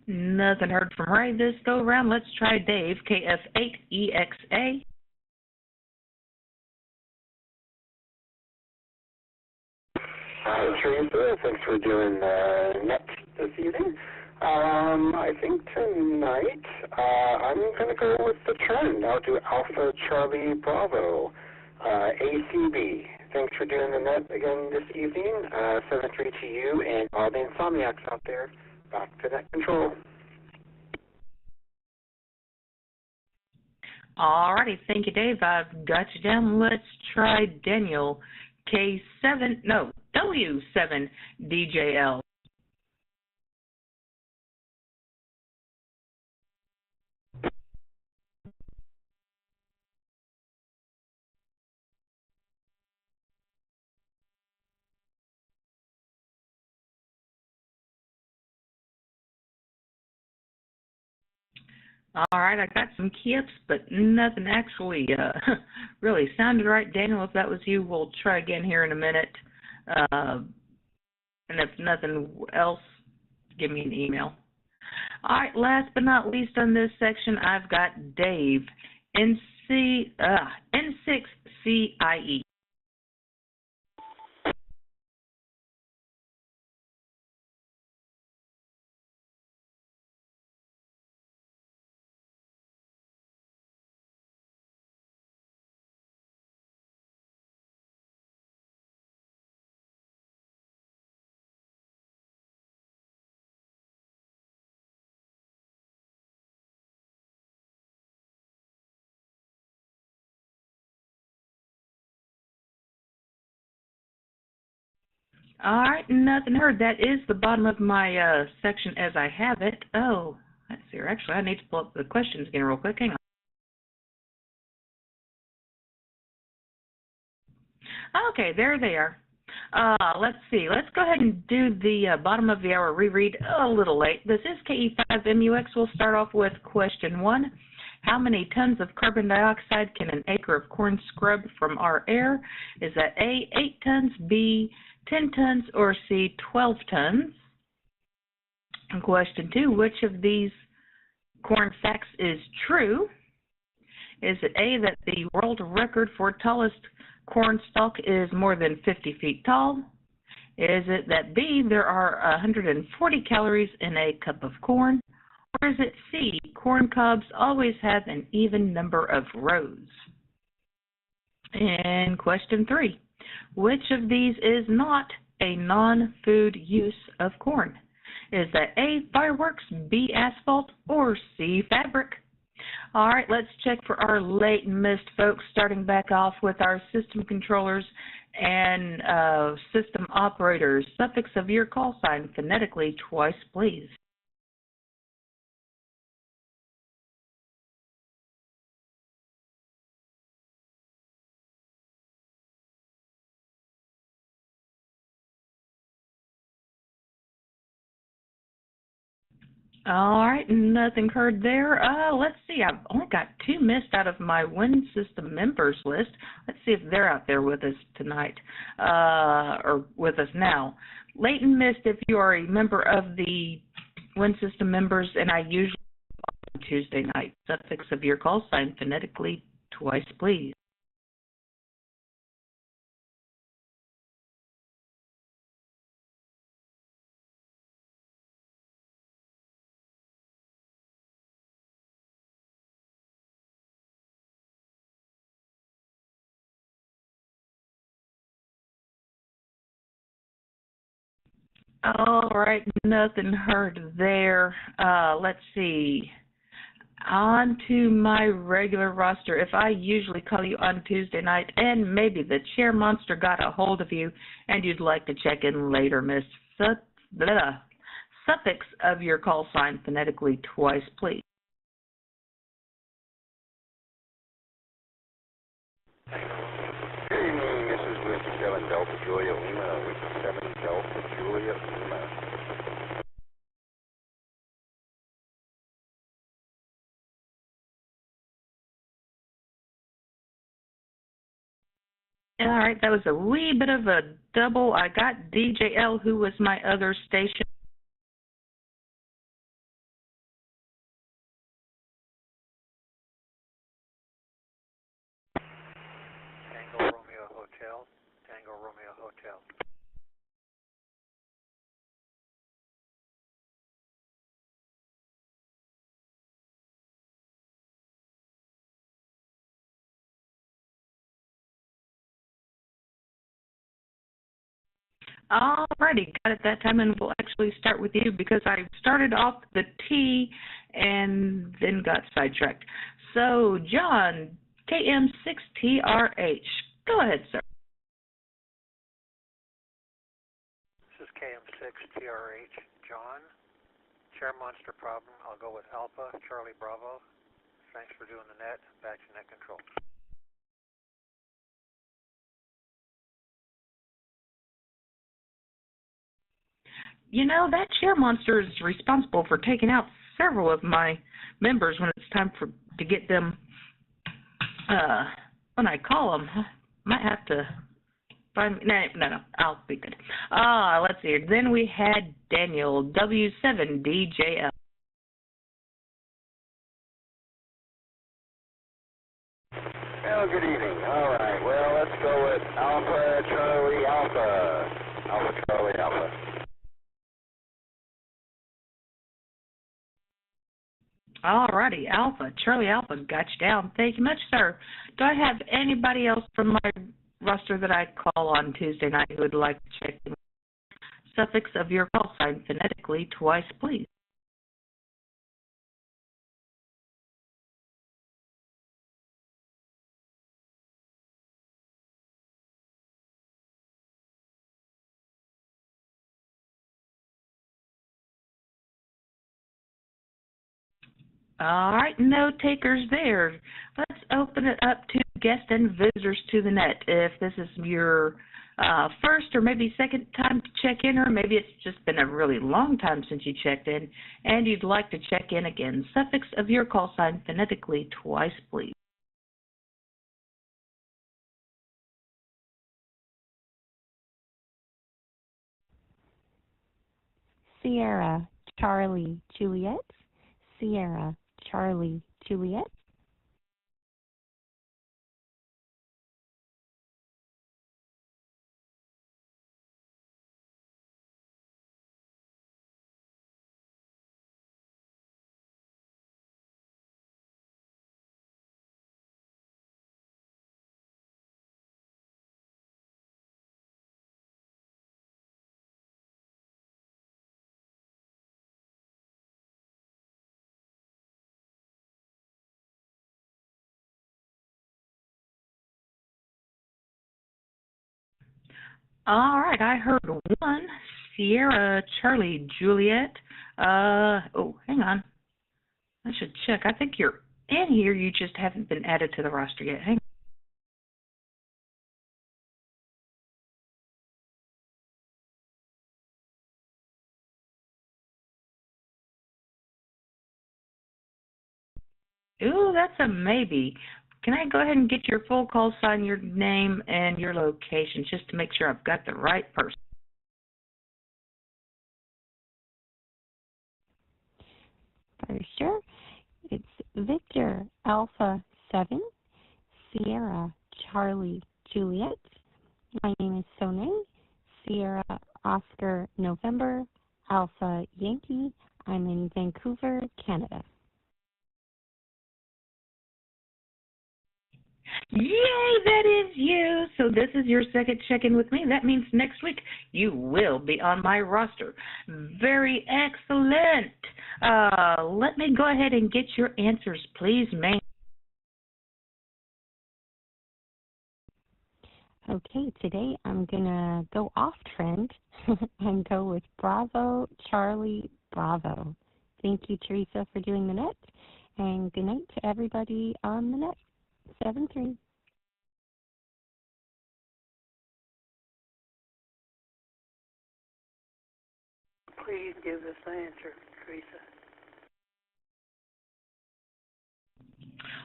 Nothing heard from Ray this go around. Let's try Dave, KF8EXA. Hi, Theresa. Thanks for doing net this evening. I think tonight I'm going to go with the trend. I'll do Alpha Charlie Bravo, ACB. Thanks for doing the net again this evening. 7-3 to you and all the Insomniacs out there. Back to net control. Alrighty, thank you, Dave. I've got you down. Let's try Daniel, W7DJL. All right, I got some kips, but nothing actually really sounded right. Daniel, if that was you, we'll try again here in a minute. And if nothing else, give me an email. All right, last but not least on this section, I've got Dave, N6CIE. All right, nothing heard. That is the bottom of my section as I have it. Oh, let's see here. Actually, I need to pull up the questions again real quick. Hang on. Okay, there they are. Let's see. Let's go ahead and do the bottom of the hour reread a little late. This is KE5MUX. We'll start off with question 1. How many tons of carbon dioxide can an acre of corn scrub from our air? Is that A, 8 tons, B, 10 tons, or C, 12 tons? And question 2, which of these corn facts is true? Is it A, that the world record for tallest corn stalk is more than 50 feet tall? Is it that B, there are 140 calories in a cup of corn? Or is it C, corn cobs always have an even number of rows? And question 3, which of these is not a non-food use of corn? Is that A, fireworks, B, asphalt, or C, fabric? All right, let's check for our late and missed folks, starting back off with our system controllers and system operators. Suffix of your call sign phonetically twice, please. All right, nothing heard there. Let's see, I've only got 2 missed out of my Win System members list. Let's see if they're out there with us tonight, or with us now. Late and missed, if you are a member of the Win System members, and I usually on Tuesday night. Suffix of your call sign phonetically twice, please. All right, nothing heard there. Let's see. On to my regular roster. If I usually call you on Tuesday night and maybe the chair monster got a hold of you and you'd like to check in later, miss, suffix of your call sign phonetically twice, please. Good evening, this is Whiskey 7 Delta Julia Lima, Whiskey 7 Delta Julia Lima. All right, that was a wee bit of a double. I got DJL, who was my other station. Tango Romeo Hotel, Tango Romeo Hotel. Alrighty, got it that time, and we'll actually start with you because I started off the T and then got sidetracked. So, John, KM6TRH. Go ahead, sir. This is KM6TRH, John. Chair monster problem. I'll go with Alpha, Charlie Bravo. Thanks for doing the net. Back to net control. You know, that chair monster is responsible for taking out several of my members when it's time to get them, when I call them. Might have to find, no, I'll be good. Let's see here. Then we had Daniel, W7DJL. Well, good evening. All right. Well, let's go with Alpha Charlie Alpha. Alpha Charlie Alpha. Alrighty, Alpha, Charlie Alpha, got you down. Thank you much, sir. Do I have anybody else from my roster that I call on Tuesday night who would like to check the suffix of your call sign phonetically twice, please? All right, no takers there. Let's open it up to guests and visitors to the net. If this is your first or maybe second time to check in, or maybe it's just been a really long time since you checked in, and you'd like to check in again, suffix of your call sign phonetically twice, please. Sierra, Charlie, Juliet. Sierra, Charlie, Juliet. All right, I heard one. Sierra, Charlie, Juliet. Oh, hang on. I should check. I think you're in here. You just haven't been added to the roster yet. Hang on. Ooh, that's a maybe. Can I go ahead and get your full call sign, your name, and your location, just to make sure I've got the right person? For sure. It's Victor, Alpha 7, Sierra, Charlie, Juliet. My name is Sonia, Sierra, Oscar, November, Alpha, Yankee. I'm in Vancouver, Canada. Yay, that is you. So this is your second check-in with me. That means next week you will be on my roster. Very excellent. Let me go ahead and get your answers, please, ma'am. Okay, today I'm going to go off trend and go with Bravo, Charlie, Bravo. Thank you, Theresa, for doing the net. And good night to everybody on the net. 7-3. Please give us the answer, Theresa.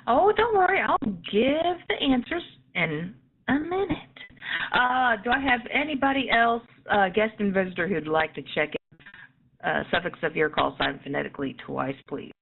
Oh, don't worry. I'll give the answers in a minute. Do I have anybody else, guest and visitor, who'd like to check in? Suffix of your call sign phonetically twice, please.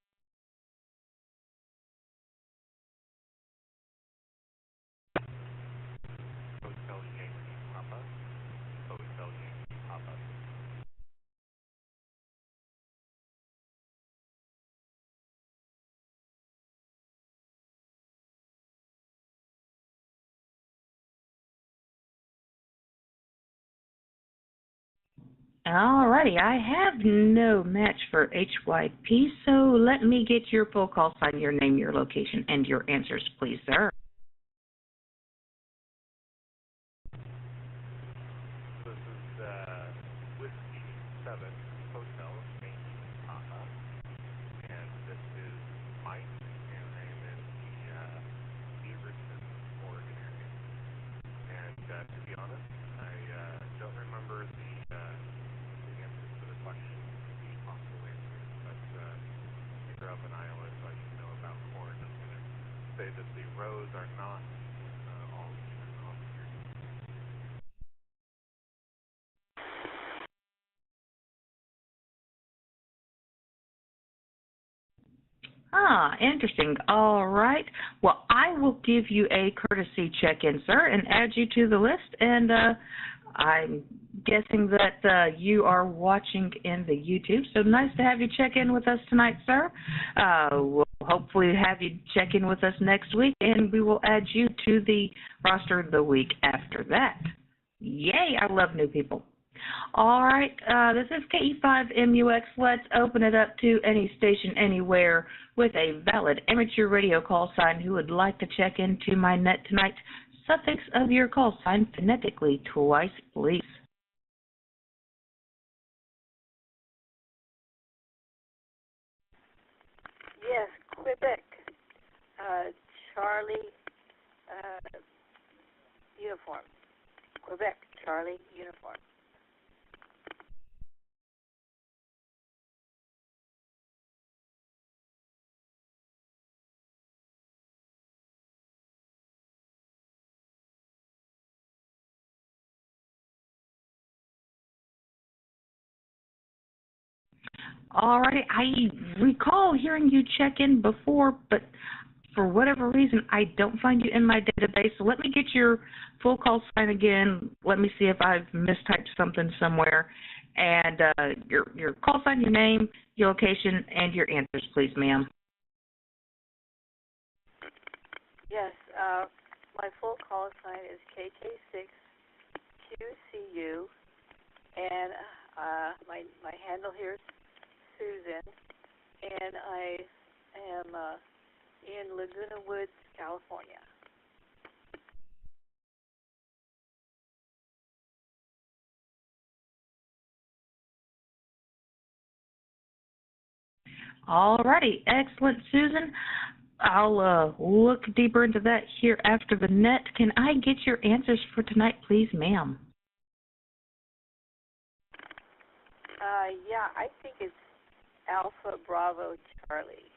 Alrighty, I have no match for HYP, so let me get your full call sign, your name, your location, and your answers, please, sir. This is Whiskey 7, Hotel, Yankee, Papa, and this is Mike, and I'm in the Beaverton, Oregon area. And to be honest, I don't remember the answers to the question, the possible answers, but say that the rows are not all turned off here. Interesting. All right. Well, I will give you a courtesy check-in, sir, and add you to the list. And I'm guessing that you are watching in the YouTube. So nice to have you check in with us tonight, sir. We'll hopefully have you check in with us next week, and we will add you to the roster the week after that. Yay, I love new people. All right, this is KE5MUX. Let's open it up to any station anywhere with a valid amateur radio call sign who would like to check into my net tonight. Suffix of your call sign phonetically twice, please. Yes, Quebec. Charlie uniform. Quebec, Charlie uniform. All right, I recall hearing you check in before, but for whatever reason, I don't find you in my database. So let me get your full call sign again. Let me see if I've mistyped something somewhere. And your call sign, your name, your location, and your answers, please, ma'am. Yes, my full call sign is KK6QCU, and my handle here is Susan, and I am in Laguna Woods, California. All righty, excellent, Susan. I'll look deeper into that here after the net. Can I get your answers for tonight, please, ma'am? Yeah, I think it's Alpha Bravo Charlie.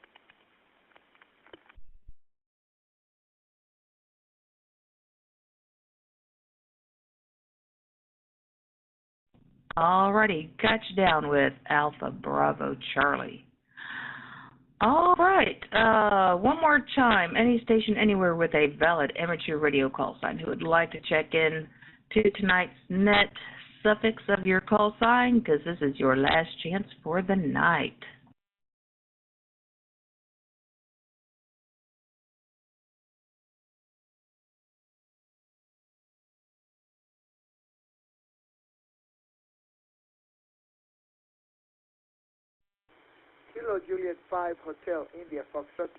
All righty, got you down with Alpha Bravo Charlie. All right, one more chime. Any station anywhere with a valid amateur radio call sign who would like to check in to tonight's net. Suffix of your call sign, because this is your last chance for the night. Kilo Juliet 5 Hotel India Foxtrot.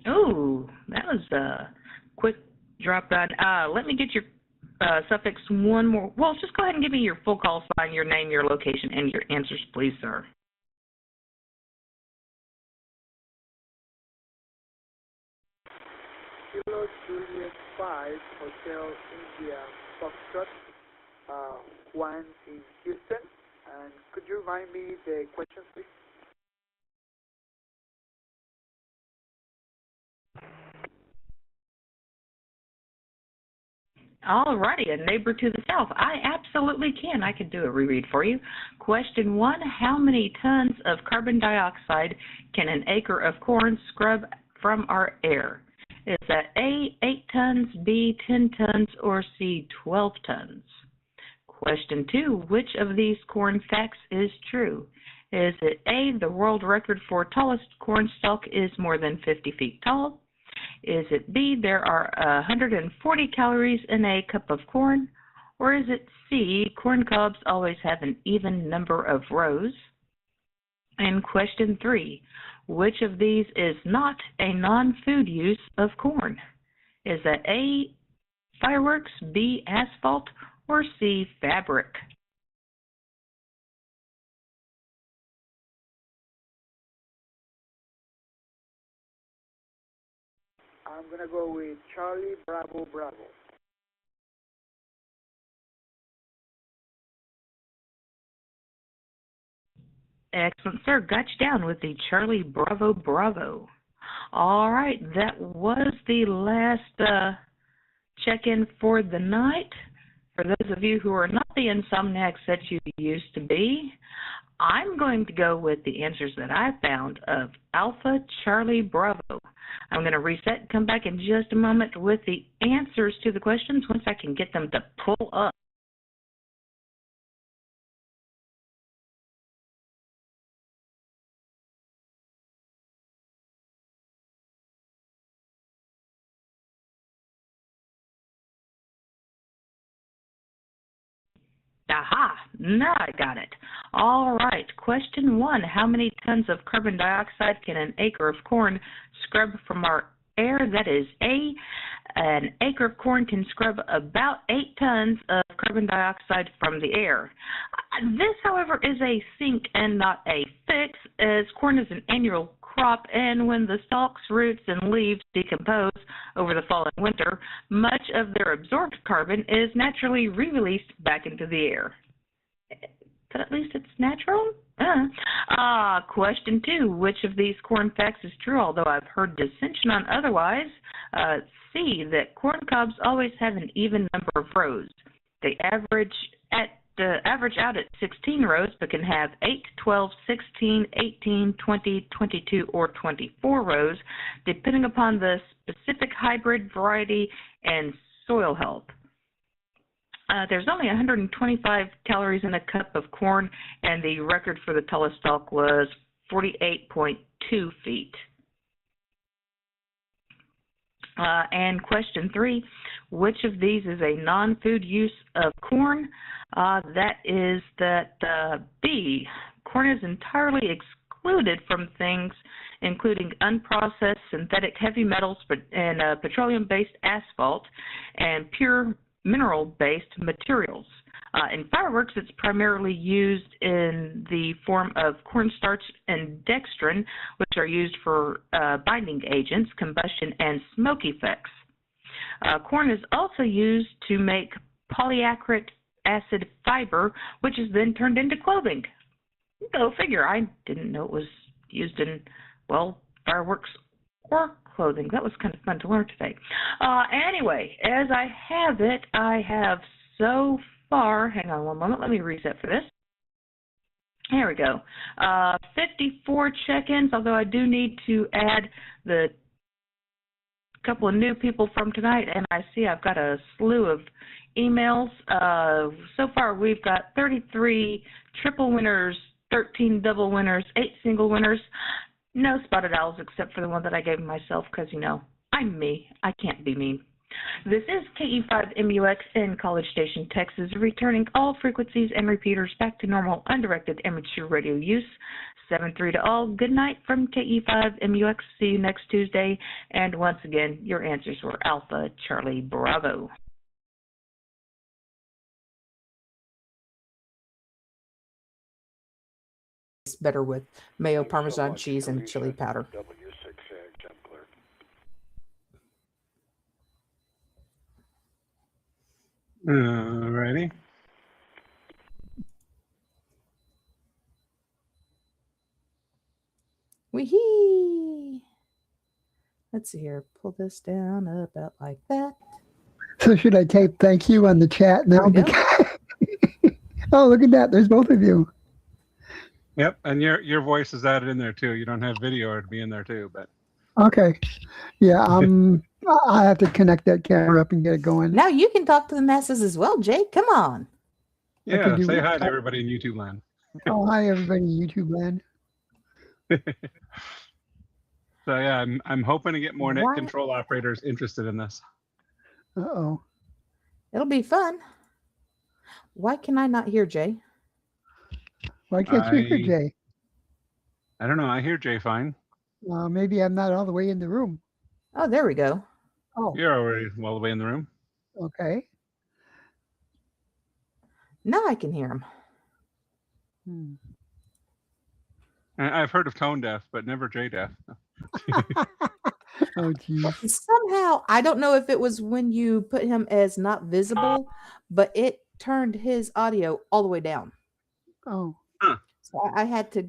Ooh, that was a quick drop down. Let me get your suffix one more. Well, just go ahead and give me your full call sign, your name, your location, and your answers, please, sir. Kilo Juliet 5 Hotel India Foxtrot, 1 in Houston. And could you remind me the questions, please? All righty, a neighbor to the south. I absolutely can. I can do a reread for you. Question 1, how many tons of carbon dioxide can an acre of corn scrub from our air? Is that A, 8 tons, B, 10 tons, or C, 12 tons? Question 2, which of these corn facts is true? Is it A, the world record for tallest corn stalk is more than 50 feet tall? Is it B, there are 140 calories in a cup of corn? Or is it C, corn cobs always have an even number of rows? And question 3, which of these is not a non-food use of corn? Is that A, fireworks, B, asphalt, or C, fabric? I'm going to go with Charlie Bravo Bravo. Excellent, sir. Got you down with the Charlie Bravo Bravo. All right, that was the last check-in for the night. For those of you who are not the Insomniacs that you used to be, I'm going to go with the answers that I found of Alpha Charlie Bravo. I'm going to reset and come back in just a moment with the answers to the questions once I can get them to pull up. Aha! Now I got it. All right. Question 1. How many tons of carbon dioxide can an acre of corn scrub from our air? That is A. An acre of corn can scrub about 8 tons of carbon dioxide from the air. This, however, is a sink and not a fix, as corn is an annual crop, and when the stalks, roots, and leaves decompose over the fall and winter, much of their absorbed carbon is naturally re-released back into the air. But at least it's natural? Question 2. Which of these corn facts is true, although I've heard dissension on otherwise? C. That corn cobs always have an even number of rows. They average out at 16 rows, but can have 8, 12, 16, 18, 20, 22, or 24 rows, depending upon the specific hybrid variety and soil health. There's only 125 calories in a cup of corn, and the record for the tallest stalk was 48.2 feet. And question 3, which of these is a non-food use of corn? That is B. Corn is entirely excluded from things including unprocessed synthetic heavy metals and petroleum-based asphalt and pure mineral-based materials. In fireworks, it's primarily used in the form of cornstarch and dextrin, which are used for binding agents, combustion, and smoke effects. Corn is also used to make polyacrylic acid fiber, which is then turned into clothing. Go figure. I didn't know it was used in, well, fireworks or clothing. That was kind of fun to learn today. Anyway, as I have it, I have so far, hang on one moment, let me reset for this. Here we go. 54 check-ins, although I do need to add the couple of new people from tonight, and I see I've got a slew of emails. So far, we've got 33 triple winners, 13 double winners, 8 single winners. No spotted owls except for the one that I gave myself because, you know, I'm me. I can't be mean. This is KE5MUX in College Station, Texas, returning all frequencies and repeaters back to normal undirected amateur radio use. 7-3 to all. Good night from KE5MUX. See you next Tuesday. And once again, your answers were Alpha Charlie Bravo. It's better with mayo, Parmesan cheese, and chili powder. Alrighty. Wee-hee! Let's see here. Pull this down about like that. So should I type thank you on the chat now? Oh, look at that. There's both of you. Yep, and your voice is added in there too. You don't have video, or it'd be in there too, but Okay. Yeah, I have to connect that camera up and get it going. Now you can talk to the masses as well, Jake. Come on. yeah, say hi to everybody in YouTube land. Oh, hi everybody in YouTube land. So yeah, I'm hoping to get more net What? control operators interested in this. Uh-oh. It'll be fun. Why can I not hear Jay? Why can't you hear Jay? I don't know. I hear Jay fine. Maybe I'm not all the way in the room. Oh, there we go. Oh, You're already well away in the room. okay. Now I can hear him. I've heard of tone deaf, but never Jay deaf. Oh, geez. Somehow, I don't know if it was when you put him as not visible, but it turned his audio all the way down. Oh. So I had to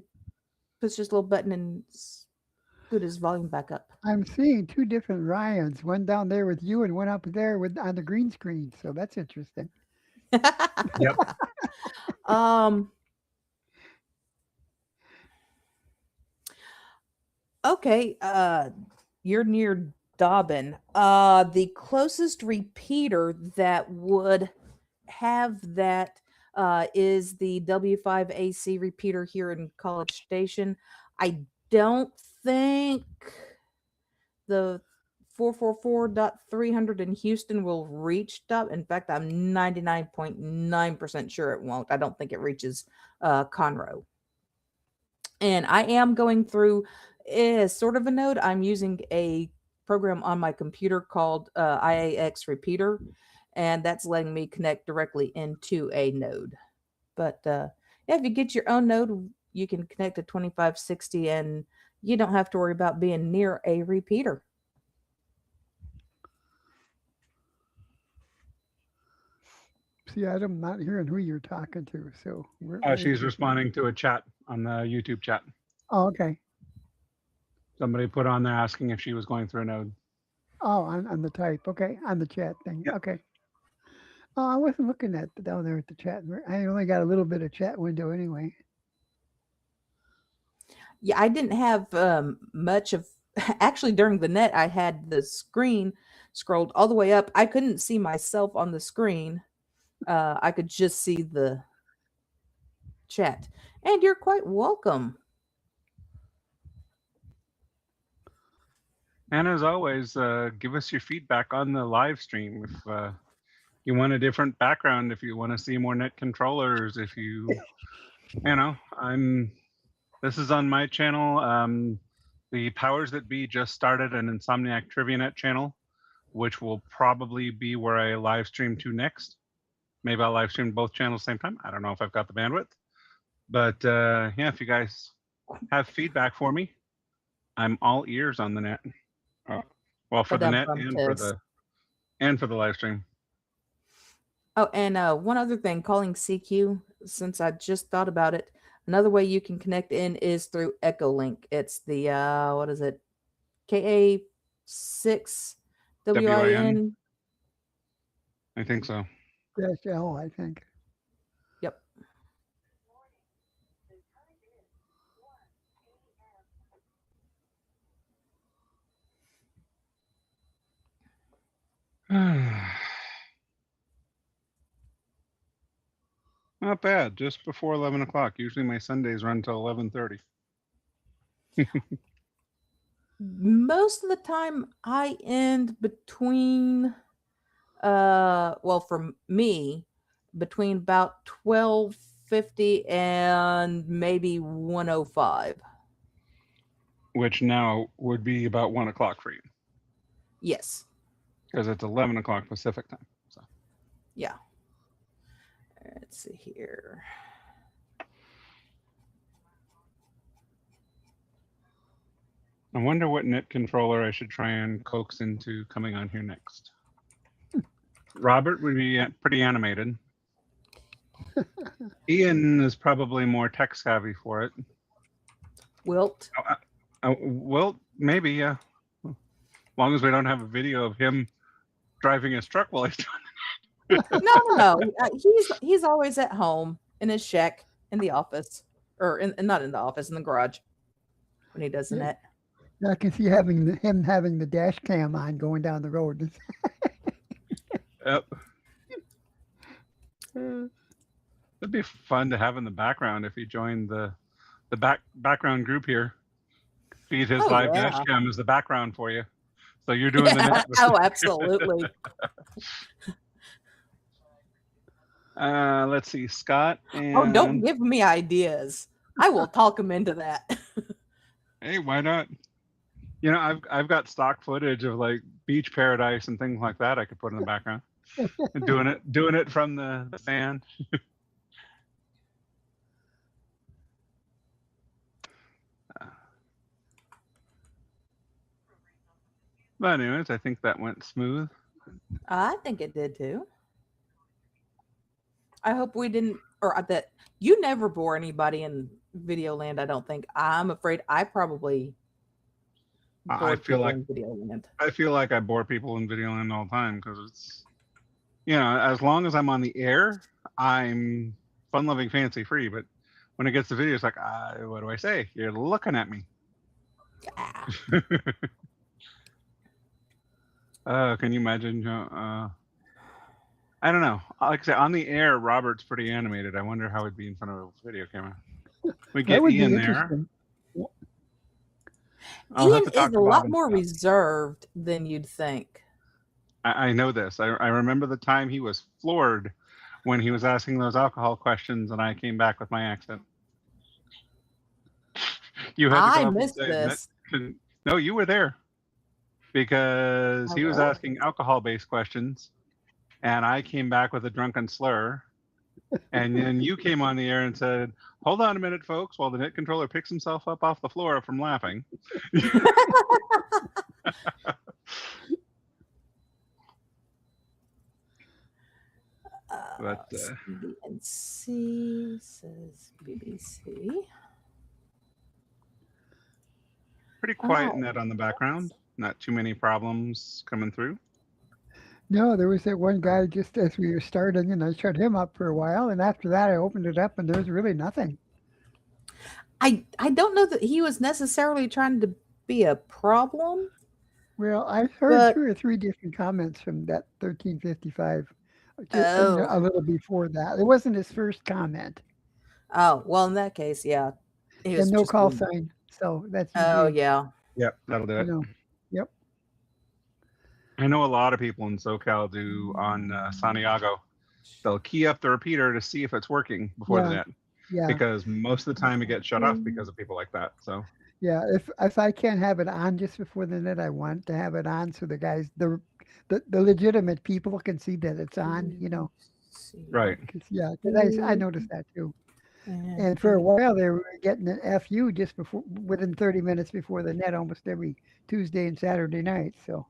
push this little button and scoot his volume back up. I'm seeing two different Ryans, one down there with you and one up there with on the green screen. So that's interesting. Yep. Okay, you're near Dobbin. The closest repeater that would have that is the W5AC repeater here in College Station. I don't think the 444.300 in Houston will reach Dobbin. In fact, I'm 99.9% sure it won't. I don't think it reaches Conroe. And I am going through sort of a node. I'm using a program on my computer called IAX Repeater, and that's letting me connect directly into a node. But yeah, if you get your own node, you can connect to 2560, and you don't have to worry about being near a repeater. See, I'm not hearing who you're talking to. So She's responding to a chat on the YouTube chat. Oh, okay. Somebody put on there asking if she was going through a node. Oh, on the type. Okay, on the chat thing. Yep. Okay. Oh, I wasn't looking at down there at the chat. I only got a little bit of chat window anyway. Yeah, I didn't have much of. Actually, during the net, I had the screen scrolled all the way up. I couldn't see myself on the screen. I could just see the chat. And you're quite welcome. And as always, give us your feedback on the live stream. If you want a different background, if you want to see more net controllers, if you, this is on my channel. The Powers That Be just started an Insomniac Trivia Net channel, which will probably be where I live stream to next. Maybe I'll live stream both channels at the same time. I don't know if I've got the bandwidth. But yeah, if you guys have feedback for me, I'm all ears on the net. Well, for the net and for the live stream. Oh, and one other thing, calling CQ, since I just thought about it, another way you can connect in is through Echolink. It's the, what is it? KA6WIN. I think so. Dash L, I think. Yep. Not bad. Just before 11 o'clock. Usually my Sundays run till 11:30. Most of the time I end between well, for me, between about 12:50 and maybe 1:05. Which now would be about 1 o'clock for you. Yes. Because it's 11 o'clock Pacific time. So. Yeah. Let's see here. I wonder what net controller I should try and coax into coming on here next. Robert would be pretty animated. Ian is probably more tech savvy for it. Wilt? Wilt, maybe, yeah. As long as we don't have a video of him driving his truck while he's doing it. No. He's always at home in his shack in the office, or not in the office, in the garage when he does the net. Yeah, I can see him having the dash cam on going down the road. Yep. It'd be fun to have in the background if he joined the background group here. Feed his live dash cam as the background for you. So you're doing the net. Oh, absolutely. Let's see, Scott. And... Oh, don't give me ideas. I will talk him into that. Hey, why not? You know, I've got stock footage of like beach paradise and things like that I could put in the background. And doing it from the fan. But anyways, I think that went smooth. I think it did too. I hope we didn't or that you never bore anybody in Videoland, I don't think. I'm afraid I probably I bored feel people like in Videoland. I bore people in Videoland all the time because it's, as long as I'm on the air, I'm fun loving, fancy free. But when it gets to video, it's like, what do I say? You're looking at me. Yeah. Can you imagine? I don't know. Like I say, on the air, Robert's pretty animated. I wonder how it'd be in front of a video camera. We That get would be Ian there. interesting. I'll have Ian to talk is to a Bob lot and more Scott. reserved than you'd think. I know this. I remember the time he was floored when he was asking those alcohol questions, and I came back with my accent. You had to I come up and missed say, this. No, you were there because he was asking alcohol-based questions, and I came back with a drunken slur. And then you came on the air and said, "Hold on a minute, folks," while the net controller picks himself up off the floor from laughing. But BNC says BBC. Pretty quiet net on the background. Not too many problems coming through. No, there was that one guy just as we were starting, and I shut him up for a while, and after that I opened it up, and there was really nothing. I don't know that he was necessarily trying to be a problem. Well, I heard 2 or 3 different comments from that 1355. Just a little before that. It wasn't his first comment. Oh, well, in that case, yeah. And no call sign. So that's Oh, usually, yeah. Yep, that'll do it. Yep. I know a lot of people in SoCal do on Santiago. They'll key up the repeater to see if it's working before the net. Yeah. Because most of the time it gets shut off because of people like that. So. Yeah, if I can't have it on just before the net, I want to have it on so the guys, the legitimate people can see that it's on. Right. Because I noticed that too. And for a while they were getting an FU just within 30 minutes before the net almost every Tuesday and Saturday night. So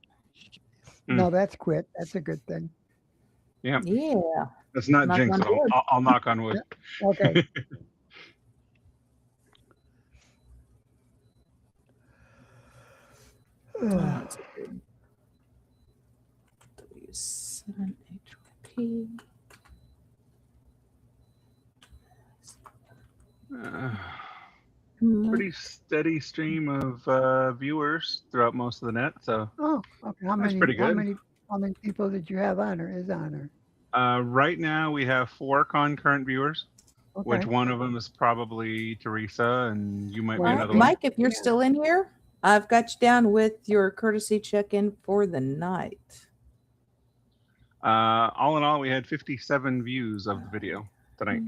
no, that's quit. That's a good thing. Yeah. Yeah. It's not jinx. I'll knock on wood. Yeah. Okay. That's good. W7HYP. Pretty steady stream of viewers throughout most of the net. So. Oh, okay. How many? Pretty good. How many people did you have on or is on or? Right now we have 4 concurrent viewers. Okay. Which one of them is probably Theresa, and you might be another one. Mike, if you're still in here, I've got you down with your courtesy check-in for the night. All in all, we had 57 views of the video tonight.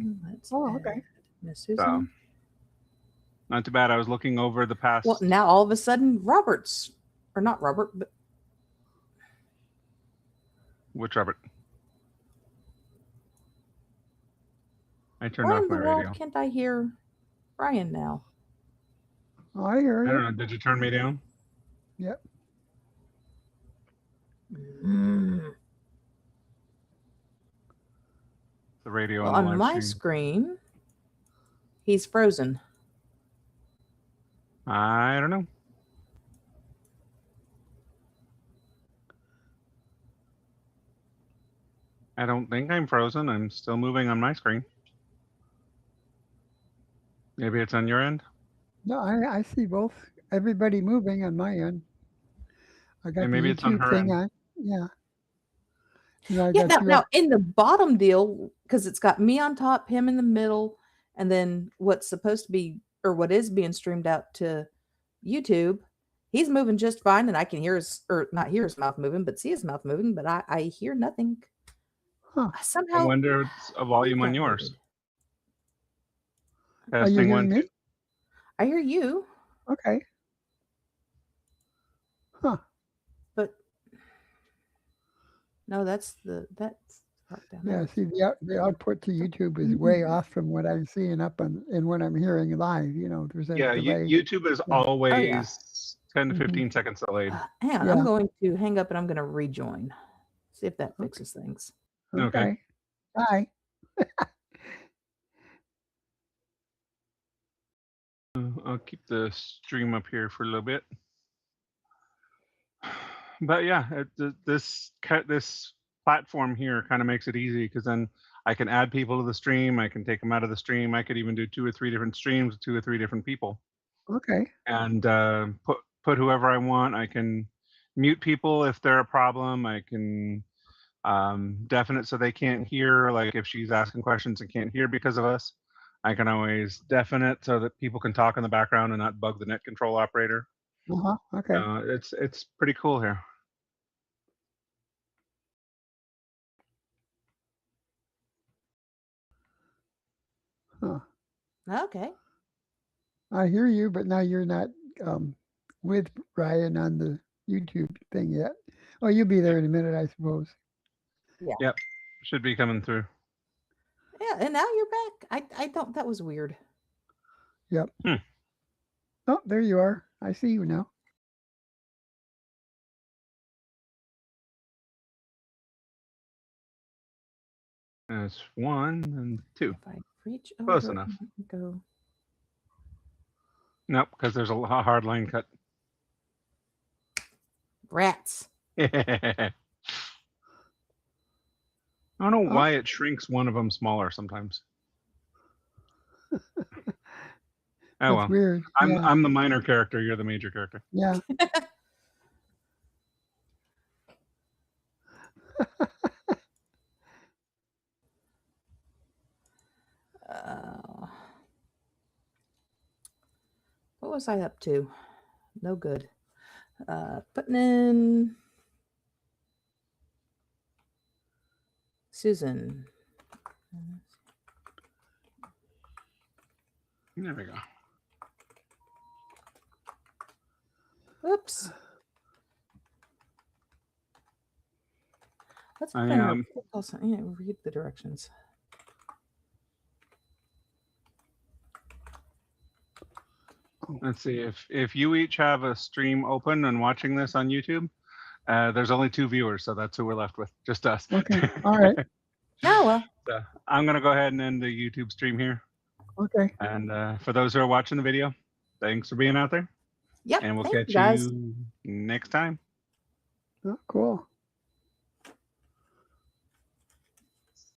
Okay. Miss Susan. So, not too bad. I was looking over the past. Well, now all of a sudden, Robert's, or not Robert, but. Which Robert? I turned Why off in the my world radio. can't I hear Brian now? Oh, I hear you. I don't know. Did you turn me down? Yep. The radio Well, on my screen, he's frozen. I don't know. I don't think I'm frozen. I'm still moving on my screen. Maybe it's on your end? No, I see both. Everybody moving on my end. I got maybe the it's on YouTube her thing end. on. Yeah. Now in the bottom deal, because it's got me on top, him in the middle, and then what's supposed to be, or what is being streamed out to YouTube, he's moving just fine, and I can hear his, or not hear his mouth moving, but see his mouth moving, but I hear nothing. Huh. Somehow. I wonder if it's a volume on yours. Are you hearing me? I hear you. Okay. Huh. But no, that's down yeah. there. See, the output to YouTube is way off from what I'm seeing up on and what I'm hearing live. There's a delay. YouTube is always 10 to 15 seconds delayed. Hang on, I'm going to hang up and I'm going to rejoin. See if that fixes things. Okay. Bye. I'll keep the stream up here for a little bit. But yeah, this platform here kind of makes it easy because then I can add people to the stream. I can take them out of the stream. I could even do 2 or 3 different streams with 2 or 3 different people. Okay. And put whoever I want. I can mute people if they're a problem. I can deafen it so they can't hear. Like if she's asking questions and can't hear because of us, I can always deafen it so that people can talk in the background and not bug the net control operator. Okay. It's pretty cool here. Huh. Okay. I hear you, but now you're not with Ryan on the YouTube thing yet. Oh, you'll be there in a minute, I suppose. Yeah. Yep. Should be coming through. Yeah, and now you're back. I don't. That was weird. Yep. Oh, there you are. I see you now. That's 1 and 2. If I reach Close over enough. and go. Nope, because there's a hard line cut. Rats. I don't know why it shrinks one of them smaller sometimes. Oh well. Weird. I'm the minor character. You're the major character. Yeah. What was I up to? No good. Putting in Susan. There we go. Oops. Let's I read the directions. Let's see if you each have a stream open and watching this on YouTube. There's only 2 viewers, so that's who we're left with, just us. Okay. All right. Oh well. So I'm gonna go ahead and end the YouTube stream here. Okay. And for those who are watching the video, thanks for being out there. Yep. And we'll thank catch you guys. you next time. Oh, cool.